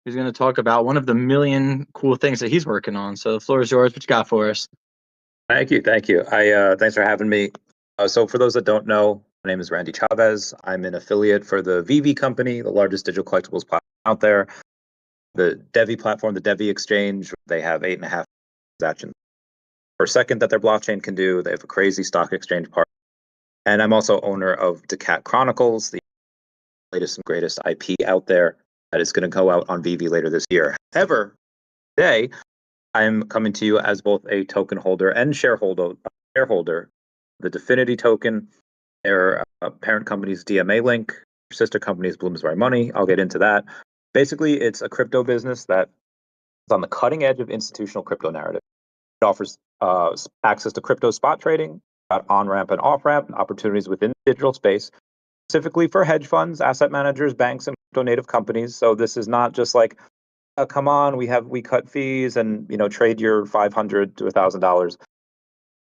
who's gonna talk about one of the million cool things that he's working on. So the floor is yours. What you got for us? Thank you. Thanks for having me. So for those that don't know, my name is Randy Chavez. I'm an affiliate for the VV company, the largest digital collectibles platform out there. The Devi platform, the Devi exchange, they have 8.5 transactions per second that their blockchain can do. They have a crazy stock exchange part. And I'm also owner of Decat Chronicles, the latest and greatest IP out there that is going to go out on VV later this year. However, today I'm coming to you as both a token holder and shareholder. The Definity token, their parent company's DMA Link, sister company's Bloomsbury Money. I'll get into that. Basically, it's a crypto business that is on the cutting edge of institutional crypto narrative. It offers access to crypto spot trading, on-ramp and off-ramp opportunities within the digital space, specifically for hedge funds, asset managers, banks, and crypto native companies. So this is not just like, come on, we cut fees and trade your $500 to $1,000.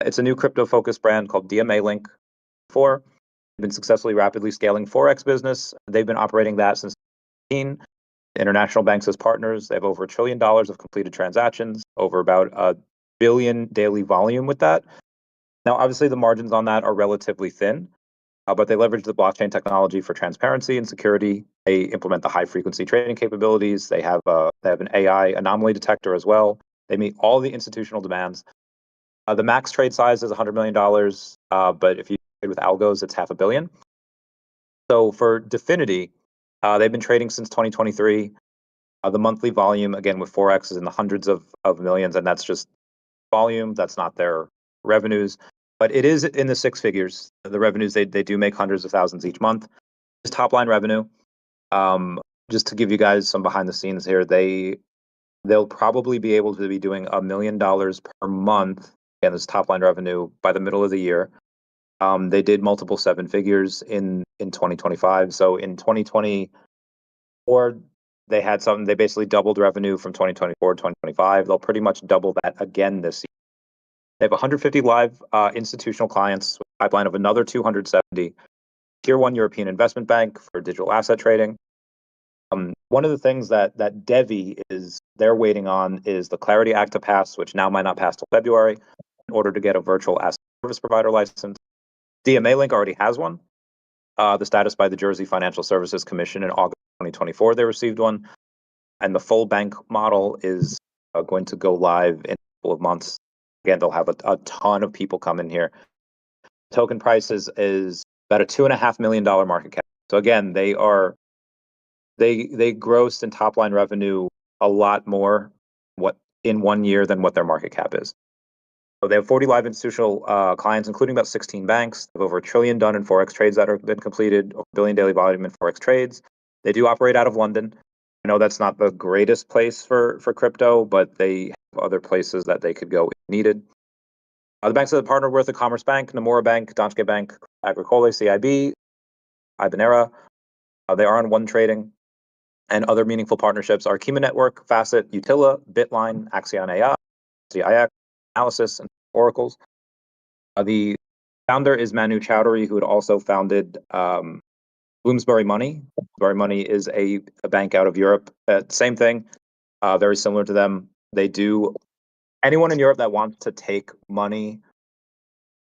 It's a new crypto-focused brand called DMA Link. They've been successfully rapidly scaling Forex business. They've been operating that since 2018. International banks as partners. They have over $1 trillion of completed transactions, over about $1 billion daily volume with that. Now, obviously, the margins on that are relatively thin, but they leverage the blockchain technology for transparency and security. They implement the high-frequency trading capabilities. They have an AI anomaly detector as well. They meet all the institutional demands. The max trade size is $100 million, but if you trade with algos, it's $500 million. So for Definity, they've been trading since 2023. The monthly volume, again, with Forex is in the hundreds of millions, and that's just volume. That's not their revenues, but it is in the six figures. The revenues, they do make hundreds of thousands each month. Just top line revenue. Just to give you guys some behind the scenes here, they'll probably be able to be doing $1 million per month. Again, this top line revenue by the middle of the year. They did multiple seven figures in 2025. So in 2024, they basically doubled revenue from 2024 to 2025. They'll pretty much double that again this year. They have 150 live institutional clients with a pipeline of another 270. Tier 1 European investment bank for digital asset trading. One of the things that Devi they're waiting on is the Clarity Act to pass, which now might not pass till February, in order to get a virtual asset service provider license. DMA Link already has one. The status by the Jersey Financial Services Commission in August 2024, they received one. And the full bank model is going to go live in a couple of months. Again, they'll have a ton of people come in here. Token price is about a $2.5 million market cap. So again, they grossed in top line revenue a lot more in 1 year than what their market cap is. So they have 40 live institutional clients, including about 16 banks. They have over $1 trillion done in Forex trades that have been completed, over $1 billion daily volume in Forex trades. They do operate out of London. I know that's not the greatest place for crypto, but they have other places that they could go if needed. The banks that are partnered with the Commerce Bank, Nomura Bank, Danske Bank, Agricole, CIB, Ibanera. They are on One Trading. And other meaningful partnerships are Kima Network, Facet, Utila, Bitline, Axion AI, CIX, Analysis, and Oracles. The founder is Manu Chowdhury, who had also founded Bloomsbury Money. Bloomsbury Money is a bank out of Europe. Same thing, very similar to them. Anyone in Europe that wants to take money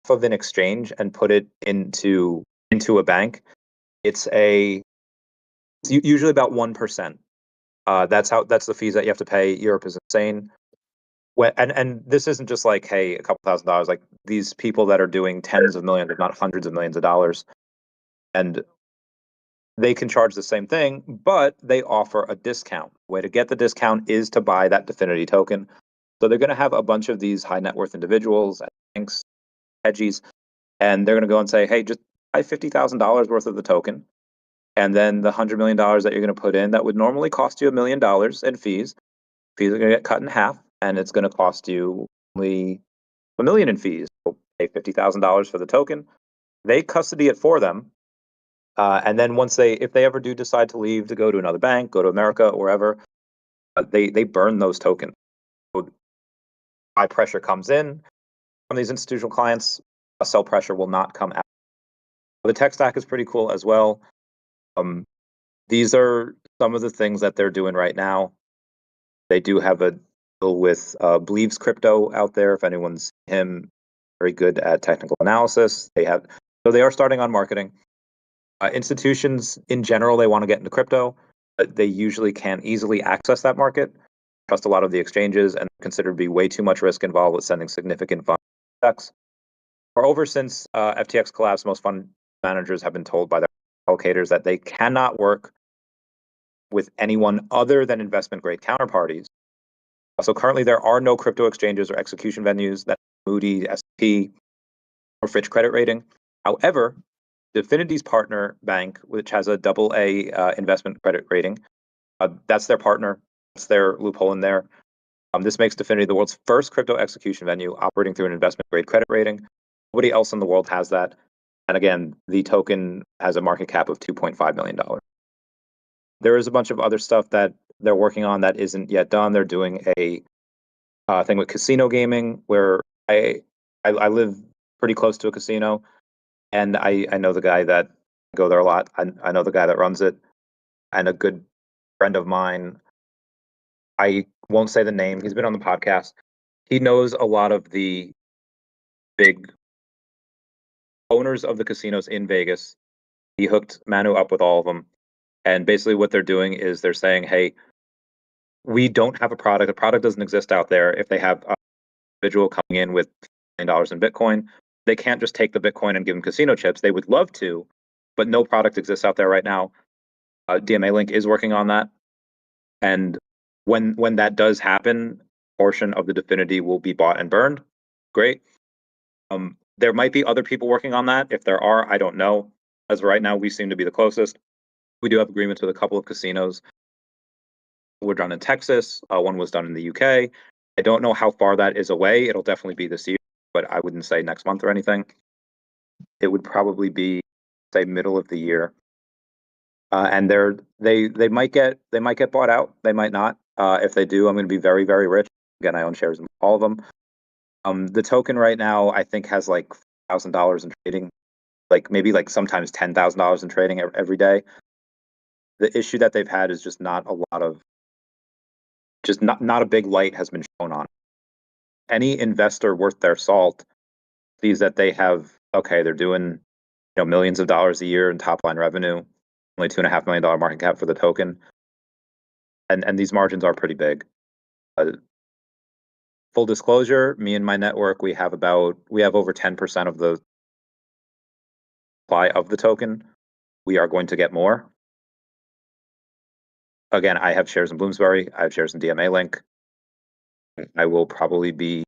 off of an exchange and put it into a bank, it's usually about 1%. That's the fees that you have to pay. Europe is insane. And this isn't just like, hey, a couple $1,000s. Like these people that are doing tens of millions, if not hundreds of millions of dollars, and they can charge the same thing, but they offer a discount. The way to get the discount is to buy that Definity token. So they're going to have a bunch of these high net worth individuals, banks, hedgies, and they're going to go and say, hey, just buy $50,000 worth of the token. And then the $100 million that you're going to put in that would normally cost you $1 million in fees. Fees are going to get cut in half, and it's going to cost you only $1 million in fees. So pay $50,000 for the token. They custody it for them. And then if they ever do decide to leave to go to another bank, go to America, or wherever, they burn those tokens. So high pressure comes in from these institutional clients, sell pressure will not come out. The tech stack is pretty cool as well. These are some of the things that they're doing right now. They do have a deal with Believes Crypto out there. If anyone's seen him, very good at technical analysis. So they are starting on marketing. Institutions in general, they want to get into crypto, but they usually can't easily access that market. Trust a lot of the exchanges and consider to be way too much risk involved with sending significant funds. Moreover, since FTX collapsed, most fund managers have been told by their allocators that they cannot work with anyone other than investment-grade counterparties. So currently, there are no crypto exchanges or execution venues that Moody, S&P, or Fitch credit rating. However, DFINITY's partner bank, which has a AA investment credit rating, that's their partner. That's their loophole in there. This makes DFINITY the world's first crypto execution venue operating through an investment-grade credit rating. Nobody else in the world has that. And again, the token has a market cap of $2.5 million. There is a bunch of other stuff that they're working on that isn't yet done. They're doing a thing with casino gaming where I live pretty close to a casino, and I know the guy that go there a lot. I know the guy that runs it, and a good friend of mine. I won't say the name. He's been on the podcast. He knows a lot of the big owners of the casinos in Vegas. He hooked Manu up with all of them. And basically what they're doing is they're saying, hey, we don't have a product. The product doesn't exist out there. If they have an individual coming in with $1 million in Bitcoin, they can't just take the Bitcoin and give them casino chips. They would love to, but no product exists out there right now. DMA Link is working on that. And when that does happen, a portion of the DFINITY will be bought and burned. Great. There might be other people working on that. If there are, I don't know. As of right now, we seem to be the closest. We do have agreements with a couple of casinos. Were done in Texas. One was done in the UK. I don't know how far that is away. It'll definitely be this year, but I wouldn't say next month or anything. It would probably be, say, middle of the year. And they might get bought out. They might not. If they do, I'm going to be very, very rich. Again, I own shares in all of them. The token right now, I think, has like $1,000 in trading, maybe sometimes $10,000 in trading every day. The issue that they've had is just not a lot of, not a big light has been shown on it. Any investor worth their salt sees that they have, okay, they're doing millions of dollars a year in top line revenue, only $2.5 million market cap for the token, and these margins are pretty big. Full disclosure, me and my network, we have over 10% of the supply of the token. We are going to get more. Again, I have shares in Bloomsbury. I have shares in DMA Link. I will probably be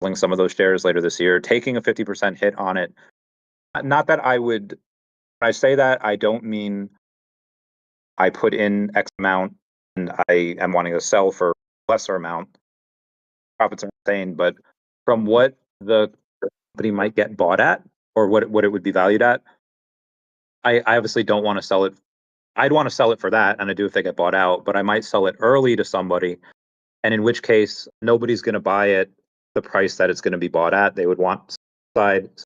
selling some of those shares later this year, taking a 50% hit on it. Not that I would, when I say that, I don't mean I put in X amount and I am wanting to sell for lesser amount. Profits are insane, but from what the company might get bought at or what it would be valued at, I obviously don't want to sell it. I'd want to sell it for that, and I do if they get bought out, but I might sell it early to somebody, and in which case nobody's going to buy it the price that it's going to be bought at. They would want sell it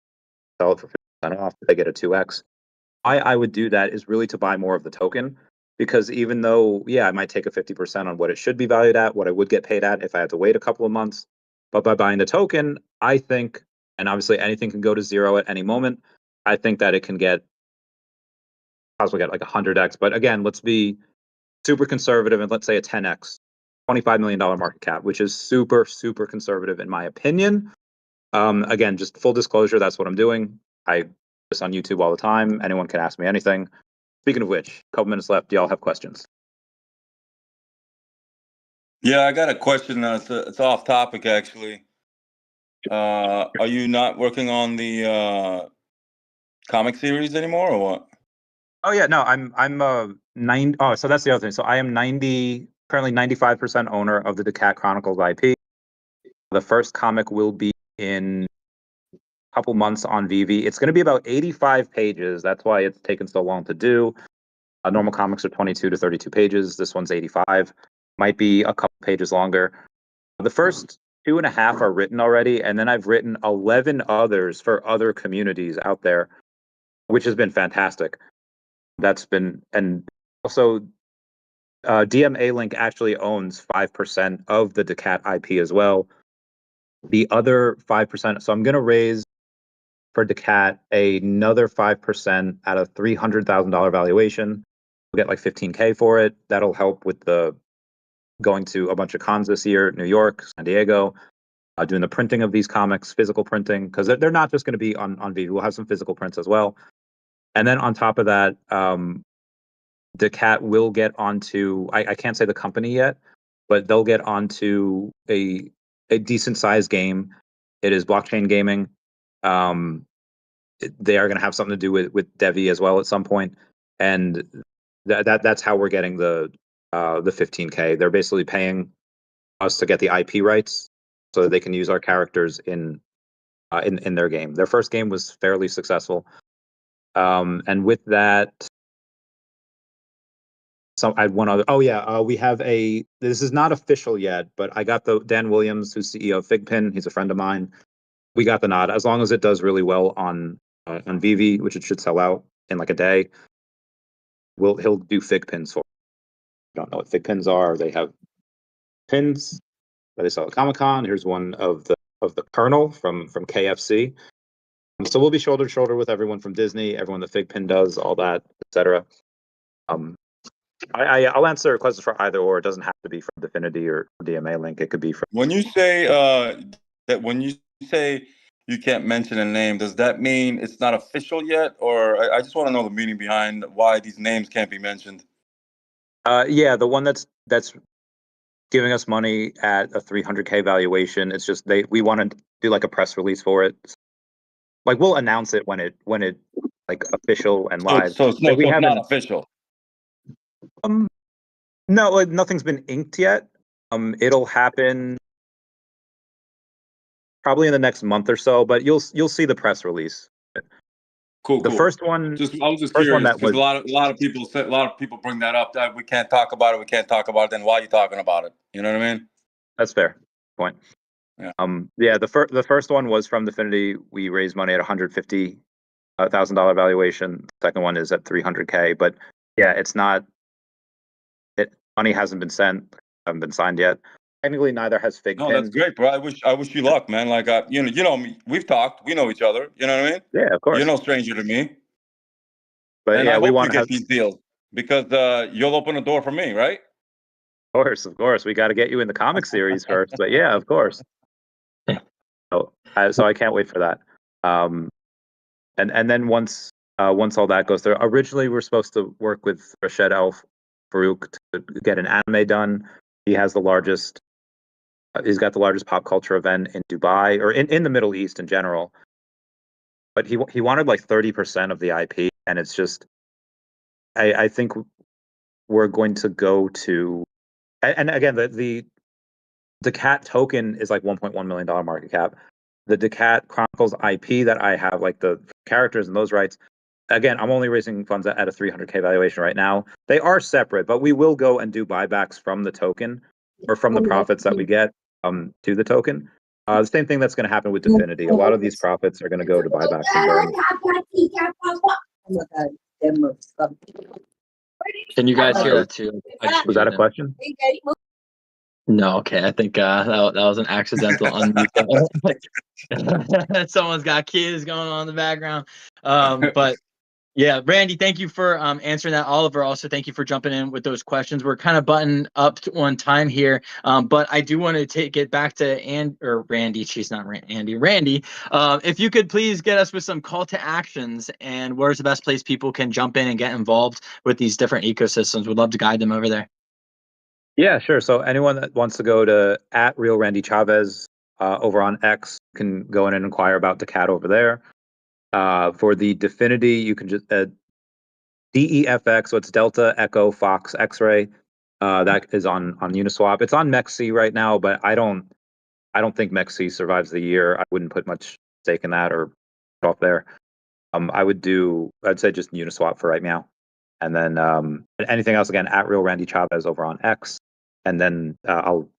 for 50% off. They get a 2x. I would do that is really to buy more of the token, because even though, yeah, I might take a 50% on what it should be valued at, what I would get paid at if I had to wait a couple of months, but by buying the token, I think, and obviously anything can go to zero at any moment, I think that it can possibly get like 100x. But again, let's be super conservative and let's say a 10x, $25 million market cap, which is super, super conservative in my opinion. Again, just full disclosure, that's what I'm doing. I do this on YouTube all the time. Anyone can ask me anything. Speaking of which, a couple minutes left. Do y'all have questions? Yeah, I got a question. It's off topic, actually. Are you not working on the comic series anymore, or what? Oh yeah, no, I'm 9. Oh, so that's the other thing. So I am currently 95% owner of the DeCat Chronicles IP. The first comic will be in a couple months on VV. It's going to be about 85 pages. That's why it's taken so long to do. Normal comics are 22 to 32 pages. This one's 85. Might be a couple pages longer. The first 2.5 are written already, and then I've written 11 others for other communities out there, which has been fantastic. That's been, and also DMA Link actually owns 5% of the DeCat IP as well. The other 5%, so I'm going to raise for DeCat another 5% at a $300,000 valuation. We'll get like 15K for it. That'll help with the going to a bunch of cons this year, New York, San Diego, doing the printing of these comics, physical printing, because they're not just going to be on VV. We'll have some physical prints as well. And then on top of that, DeCat will get onto, I can't say the company yet, but they'll get onto a decent sized game. It is blockchain gaming. They are going to have something to do with Devi as well at some point, and that's how we're getting the 15K. They're basically paying us to get the IP rights so that they can use our characters in their game. Their first game was fairly successful, and with that, I had one other. Oh yeah, we have a. This is not official yet, but I got the Dan Williams, who's CEO of FigPin. He's a friend of mine. We got the nod. As long as it does really well on VV, which it should sell out in like a day, he'll do fig pins for. I don't know what fig pins are. They have pins that they sell at Comic-Con. Here's one of the Colonel from KFC. So we'll be shoulder to shoulder with everyone from Disney, everyone that fig pin does, all that, etc. I'll answer questions for either or. It doesn't have to be from Definity or DMA Link. It could be from. When you say you can't mention a name, does that mean it's not official yet, or I just want to know the meaning behind why these names can't be mentioned? Yeah, the one that's giving us money at a 300K valuation. It's just we want to do like a press release for it. Like we'll announce it when it like official and live. So it's not official. No, like nothing's been inked yet. It'll happen probably in the next month or so, but you'll see the press release. Cool. The first one. I was just curious because a lot of people bring that up that we can't talk about it. We can't talk about it. Then why are you talking about it? You know what I mean? That's fair. Point. Yeah. Yeah. The first one was from Definity. We raised money at $150,000 valuation. The second one is at 300K. But yeah, it's not. Money hasn't been sent. Haven't been signed yet. Technically, neither has FigPin. No, that's great, bro. I wish you luck, man. Like, you know me. We've talked. We know each other. You know what I mean? Yeah, of course. You're no stranger to me. But and yeah, we want to get these deals because you'll open a door for me, right? Of course. We got to get you in the comic series first. But yeah, of course. So I can't wait for that. And then once all that goes through, originally we're supposed to work with Rashid Al Farouk to get an anime done. He has the largest. He's got the largest pop culture event in Dubai or in the Middle East in general. But he wanted like 30% of the IP, and it's just. I think we're going to go to, and again the DeCat token is like $1.1 million market cap. The DeCat Chronicles IP that I have, like the characters and those rights, again, I'm only raising funds at a 300K valuation right now. They are separate, but we will go and do buybacks from the token or from the profits that we get to the token. The same thing that's going to happen with Definity. A lot of these profits are going to go to buybacks and burn. Can you guys hear that too? Was that a question? No, okay. I think that was an accidental unmute. Someone's got kids going on in the background. But yeah, Randy, thank you for answering that. Oliver, also thank you for jumping in with those questions. We're kind of buttoned up on time here, but I do want to get back to Randy. She's not Andy. Randy, if you could please get us with some call to actions and where's the best place people can jump in and get involved with these different ecosystems. We'd love to guide them over there. Yeah, sure. So anyone that wants to go to @RealRandyChavez over on X can go in and inquire about the cat over there. For the Definity, you can just DEFX, so it's Delta Echo Fox X-ray. That is on Uniswap. It's on MEXC right now, but I don't think MEXC survives the year. I wouldn't put much stake in that or off there. I'd say just Uniswap for right now. And then anything else, again, @RealRandyChavez over on X. And then I'll,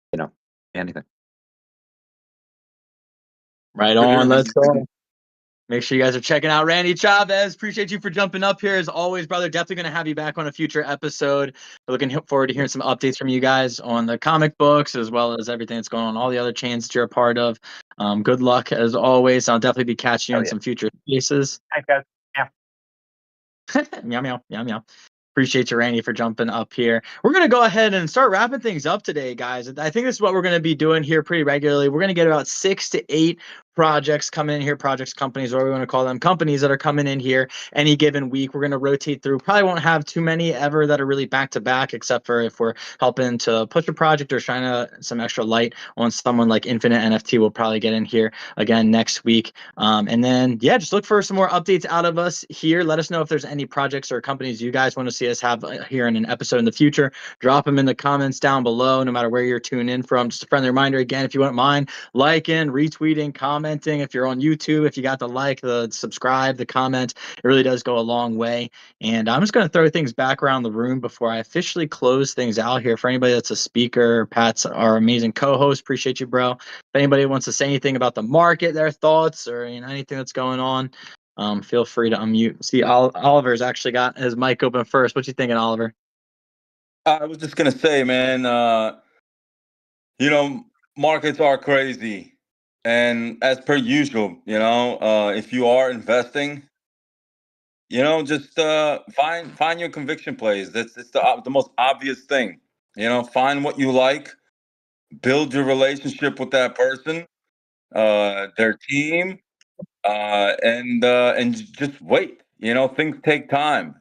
anything. Right on. Let's go. Make sure you guys are checking out Randy Chavez. Appreciate you for jumping up here. As always, brother, definitely going to have you back on a future episode. We're looking forward to hearing some updates from you guys on the comic books, as well as everything that's going on, all the other chains that you're a part of. Good luck, as always. I'll definitely be catching you in some future spaces. Thanks, guys. Meow, meow, meow, meow. Appreciate you, Randy, for jumping up here. We're going to go ahead and start wrapping things up today, guys. I think this is what we're going to be doing here pretty regularly. We're going to get about 6 to 8 projects coming in here, projects, companies, whatever we want to call them, companies that are coming in here any given week. We're going to rotate through. Probably won't have too many ever that are really back to back, except for if we're helping to push a project or shine some extra light on someone like Infinite NFT. We'll probably get in here again next week. And then, yeah, just look for some more updates out of us here. Let us know if there's any projects or companies you guys want to see us have here in an episode in the future. Drop them in the comments down below, no matter where you're tuning in from. Just a friendly reminder again, if you wouldn't mind liking, retweeting, commenting. If you're on YouTube, if you got the like, the subscribe, the comment, it really does go a long way. And I'm just going to throw things back around the room before I officially close things out here. For anybody that's a speaker, Pat's our amazing co-host. Appreciate you, bro. If anybody wants to say anything about the market, their thoughts, or anything that's going on, feel free to unmute. See, Oliver's actually got his mic open first. What you thinking, Oliver? I was just gonna say, man, markets are crazy. And as per usual, if you are investing, just find your conviction plays. It's the most obvious thing. Find what you like, build your relationship with that person, their team, and just wait. Things take time.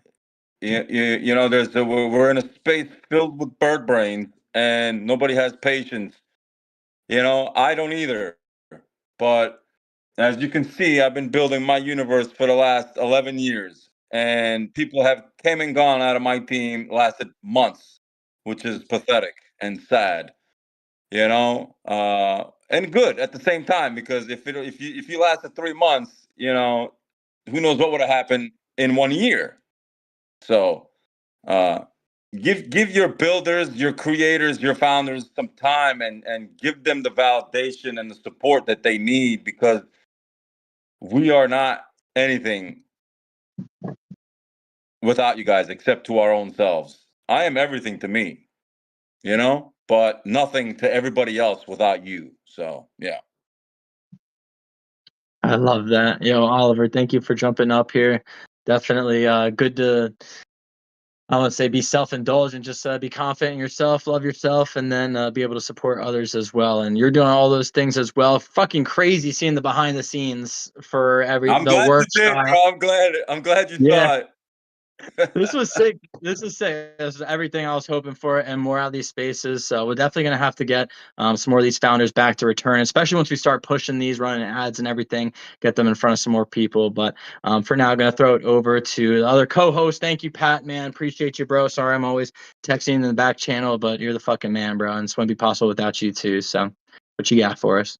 We're in a space filled with bird brains, and nobody has patience. I don't either, but as you can see, I've been building my universe for the last 11 years, and people have came and gone out of my team, lasted months, which is pathetic and sad, and good at the same time, because if you lasted 3 months, who knows what would have happened in 1 year. So give your builders, your creators, your founders some time, and give them the validation and the support that they need, because we are not anything without you guys, except to our own selves. I am everything to me, but nothing to everybody else without you. So, yeah. I love that. Oliver, thank you for jumping up here. Definitely good to, I want to say, be self-indulgent, just be confident in yourself, love yourself, and then be able to support others as well. And you're doing all those things as well. Fucking crazy seeing the behind the scenes for I'm the glad you workshop. did, bro. I'm glad you saw it. This was sick. This is sick. This is everything I was hoping for and more out of these spaces. So we're definitely going to have to get some more of these founders back to return, especially once we start pushing these, running ads and everything, get them in front of some more people. But for now, I'm going to throw it over to the other co-host. Thank you, Pat, man. Appreciate you, bro. Sorry, I'm always texting in the back channel, but you're the fucking man, bro. And this wouldn't be possible without you too. So what you got for us?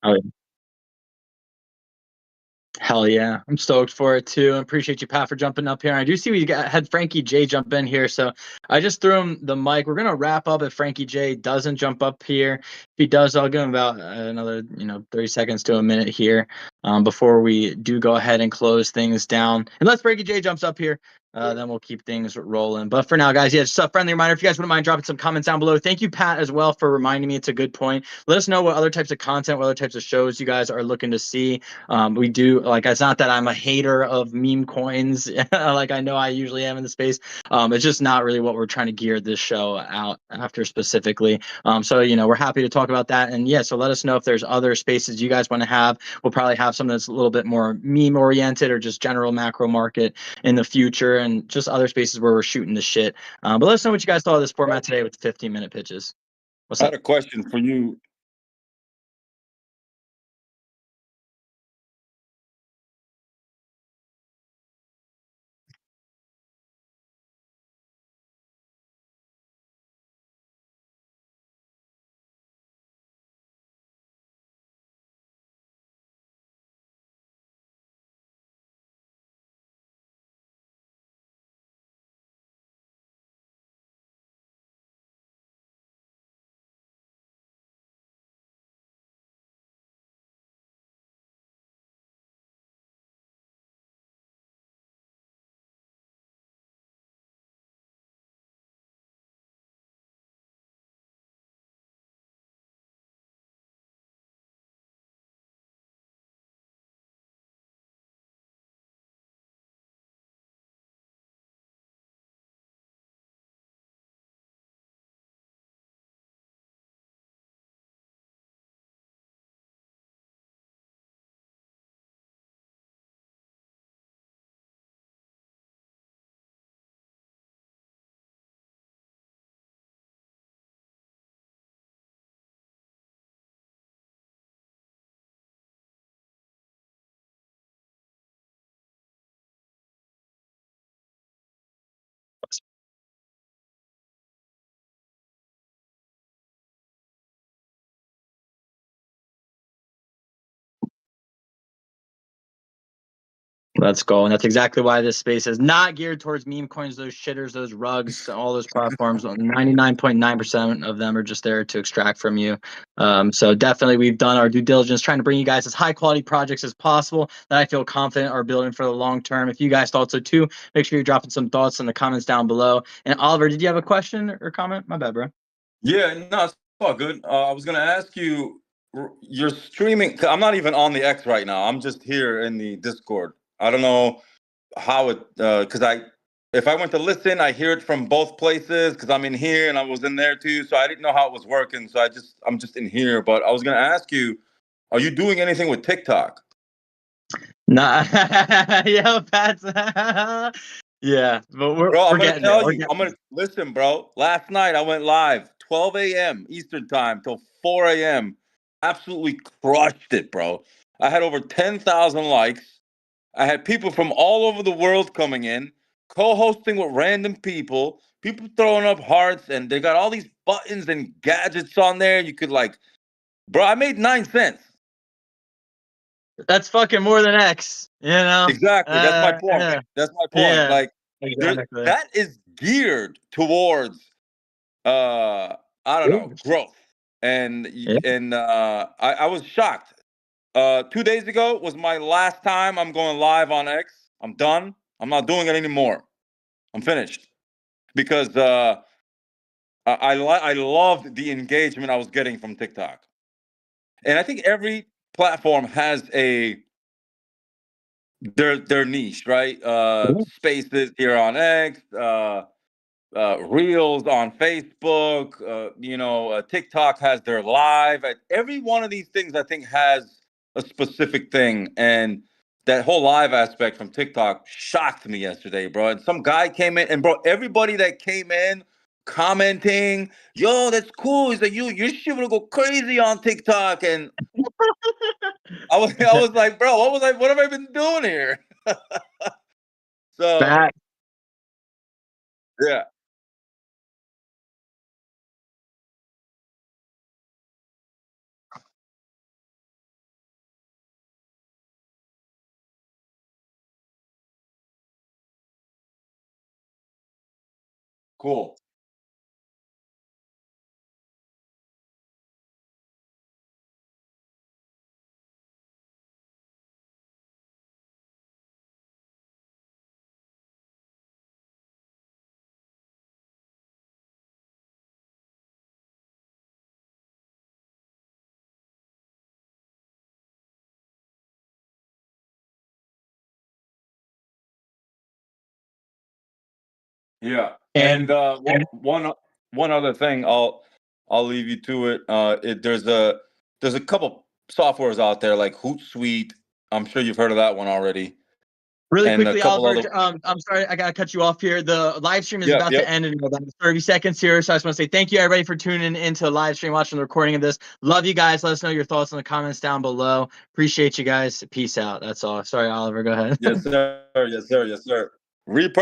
Oh, hell yeah. I'm stoked for it too. I appreciate you, Pat, for jumping up here. I do see had Frankie J jump in here. So I just threw him the mic. We're going to wrap up if Frankie J doesn't jump up here. If he does, I'll give him about another 30 seconds to a minute here before we do go ahead and close things down. Unless Frankie J jumps up here. Then we'll keep things rolling. But for now, guys, yeah, just a friendly reminder, if you guys wouldn't mind dropping some comments down below. Thank you, Pat, as well, for reminding me. It's a good point. Let us know what other types of content, what other types of shows you guys are looking to see. We do, like, it's not that I'm a hater of meme coins, like I know I usually am in the space. It's just not really what we're trying to gear this show out after specifically. So, we're happy to talk about that. And yeah, so let us know if there's other spaces you guys want to have. We'll probably have something that's a little bit more meme oriented or just general macro market in the future, and just other spaces where we're shooting the shit. But let us know what you guys thought of this format today with the 15-minute pitches. What's I up? had a question for you. Let's go. And that's exactly why this space is not geared towards meme coins, those shitters, those rugs, all those platforms. 99.9% of them are just there to extract from you. So definitely we've done our due diligence trying to bring you guys as high quality projects as possible that I feel confident are building for the long term. If you guys thought so too, make sure you're dropping some thoughts in the comments down below. And Oliver, did you have a question or comment? My bad, bro. Yeah, no, it's all good. I was gonna ask you, you're streaming. I'm not even on the X right now. I'm just here in the Discord. I don't know how it, because if I went to listen, I hear it from both places because I'm in here and I was in there too. So I didn't know how it was working. So I'm just in here. But I was gonna ask you, are you doing anything with TikTok? Nah, yo, Pat's. Yeah, but we're Bro, I'm gonna getting there. tell you. I'm gonna listen, bro. Last night I went live 12 a.m. Eastern time till 4 a.m. Absolutely crushed it, bro. I had over 10,000 likes. I had people from all over the world coming in, co-hosting with random people, people throwing up hearts, and they got all these buttons and gadgets on there. You could bro, I made 9 cents. That's fucking more than X, Exactly. That's my point. Yeah. That's my point. Yeah, exactly. That is geared towards I don't know, growth. And Yeah. I was shocked. 2 days ago was my last time I'm going live on X. I'm done. I'm not doing it anymore. I'm finished because I loved the engagement I was getting from TikTok. And I think every platform has their niche, right? Spaces here on X, Reels on Facebook, TikTok has their live. Every one of these things, I think, has a specific thing. And that whole live aspect from TikTok shocked me yesterday, bro. And some guy came in, and bro, everybody that came in commenting, yo, that's cool. He's like, your shit will go crazy on TikTok. And I was like, bro, what have I been doing here? So Back. yeah. Cool. Yeah, and one other thing, I'll leave you to it. There's a couple softwares out there like Hootsuite. I'm sure you've heard of that one already. Really And a quickly, couple Oliver, other. I'm sorry, I gotta cut you off here. The live stream is Yep, about yep. to end in about 30 seconds here, so I just want to say thank you everybody for tuning into the live stream, watching the recording of this. Love you guys. Let us know your thoughts in the comments down below. Appreciate you guys. Peace out. That's all. Sorry, Oliver. Go ahead. Yes, sir. Yes, sir. Yes, sir. Repurpose.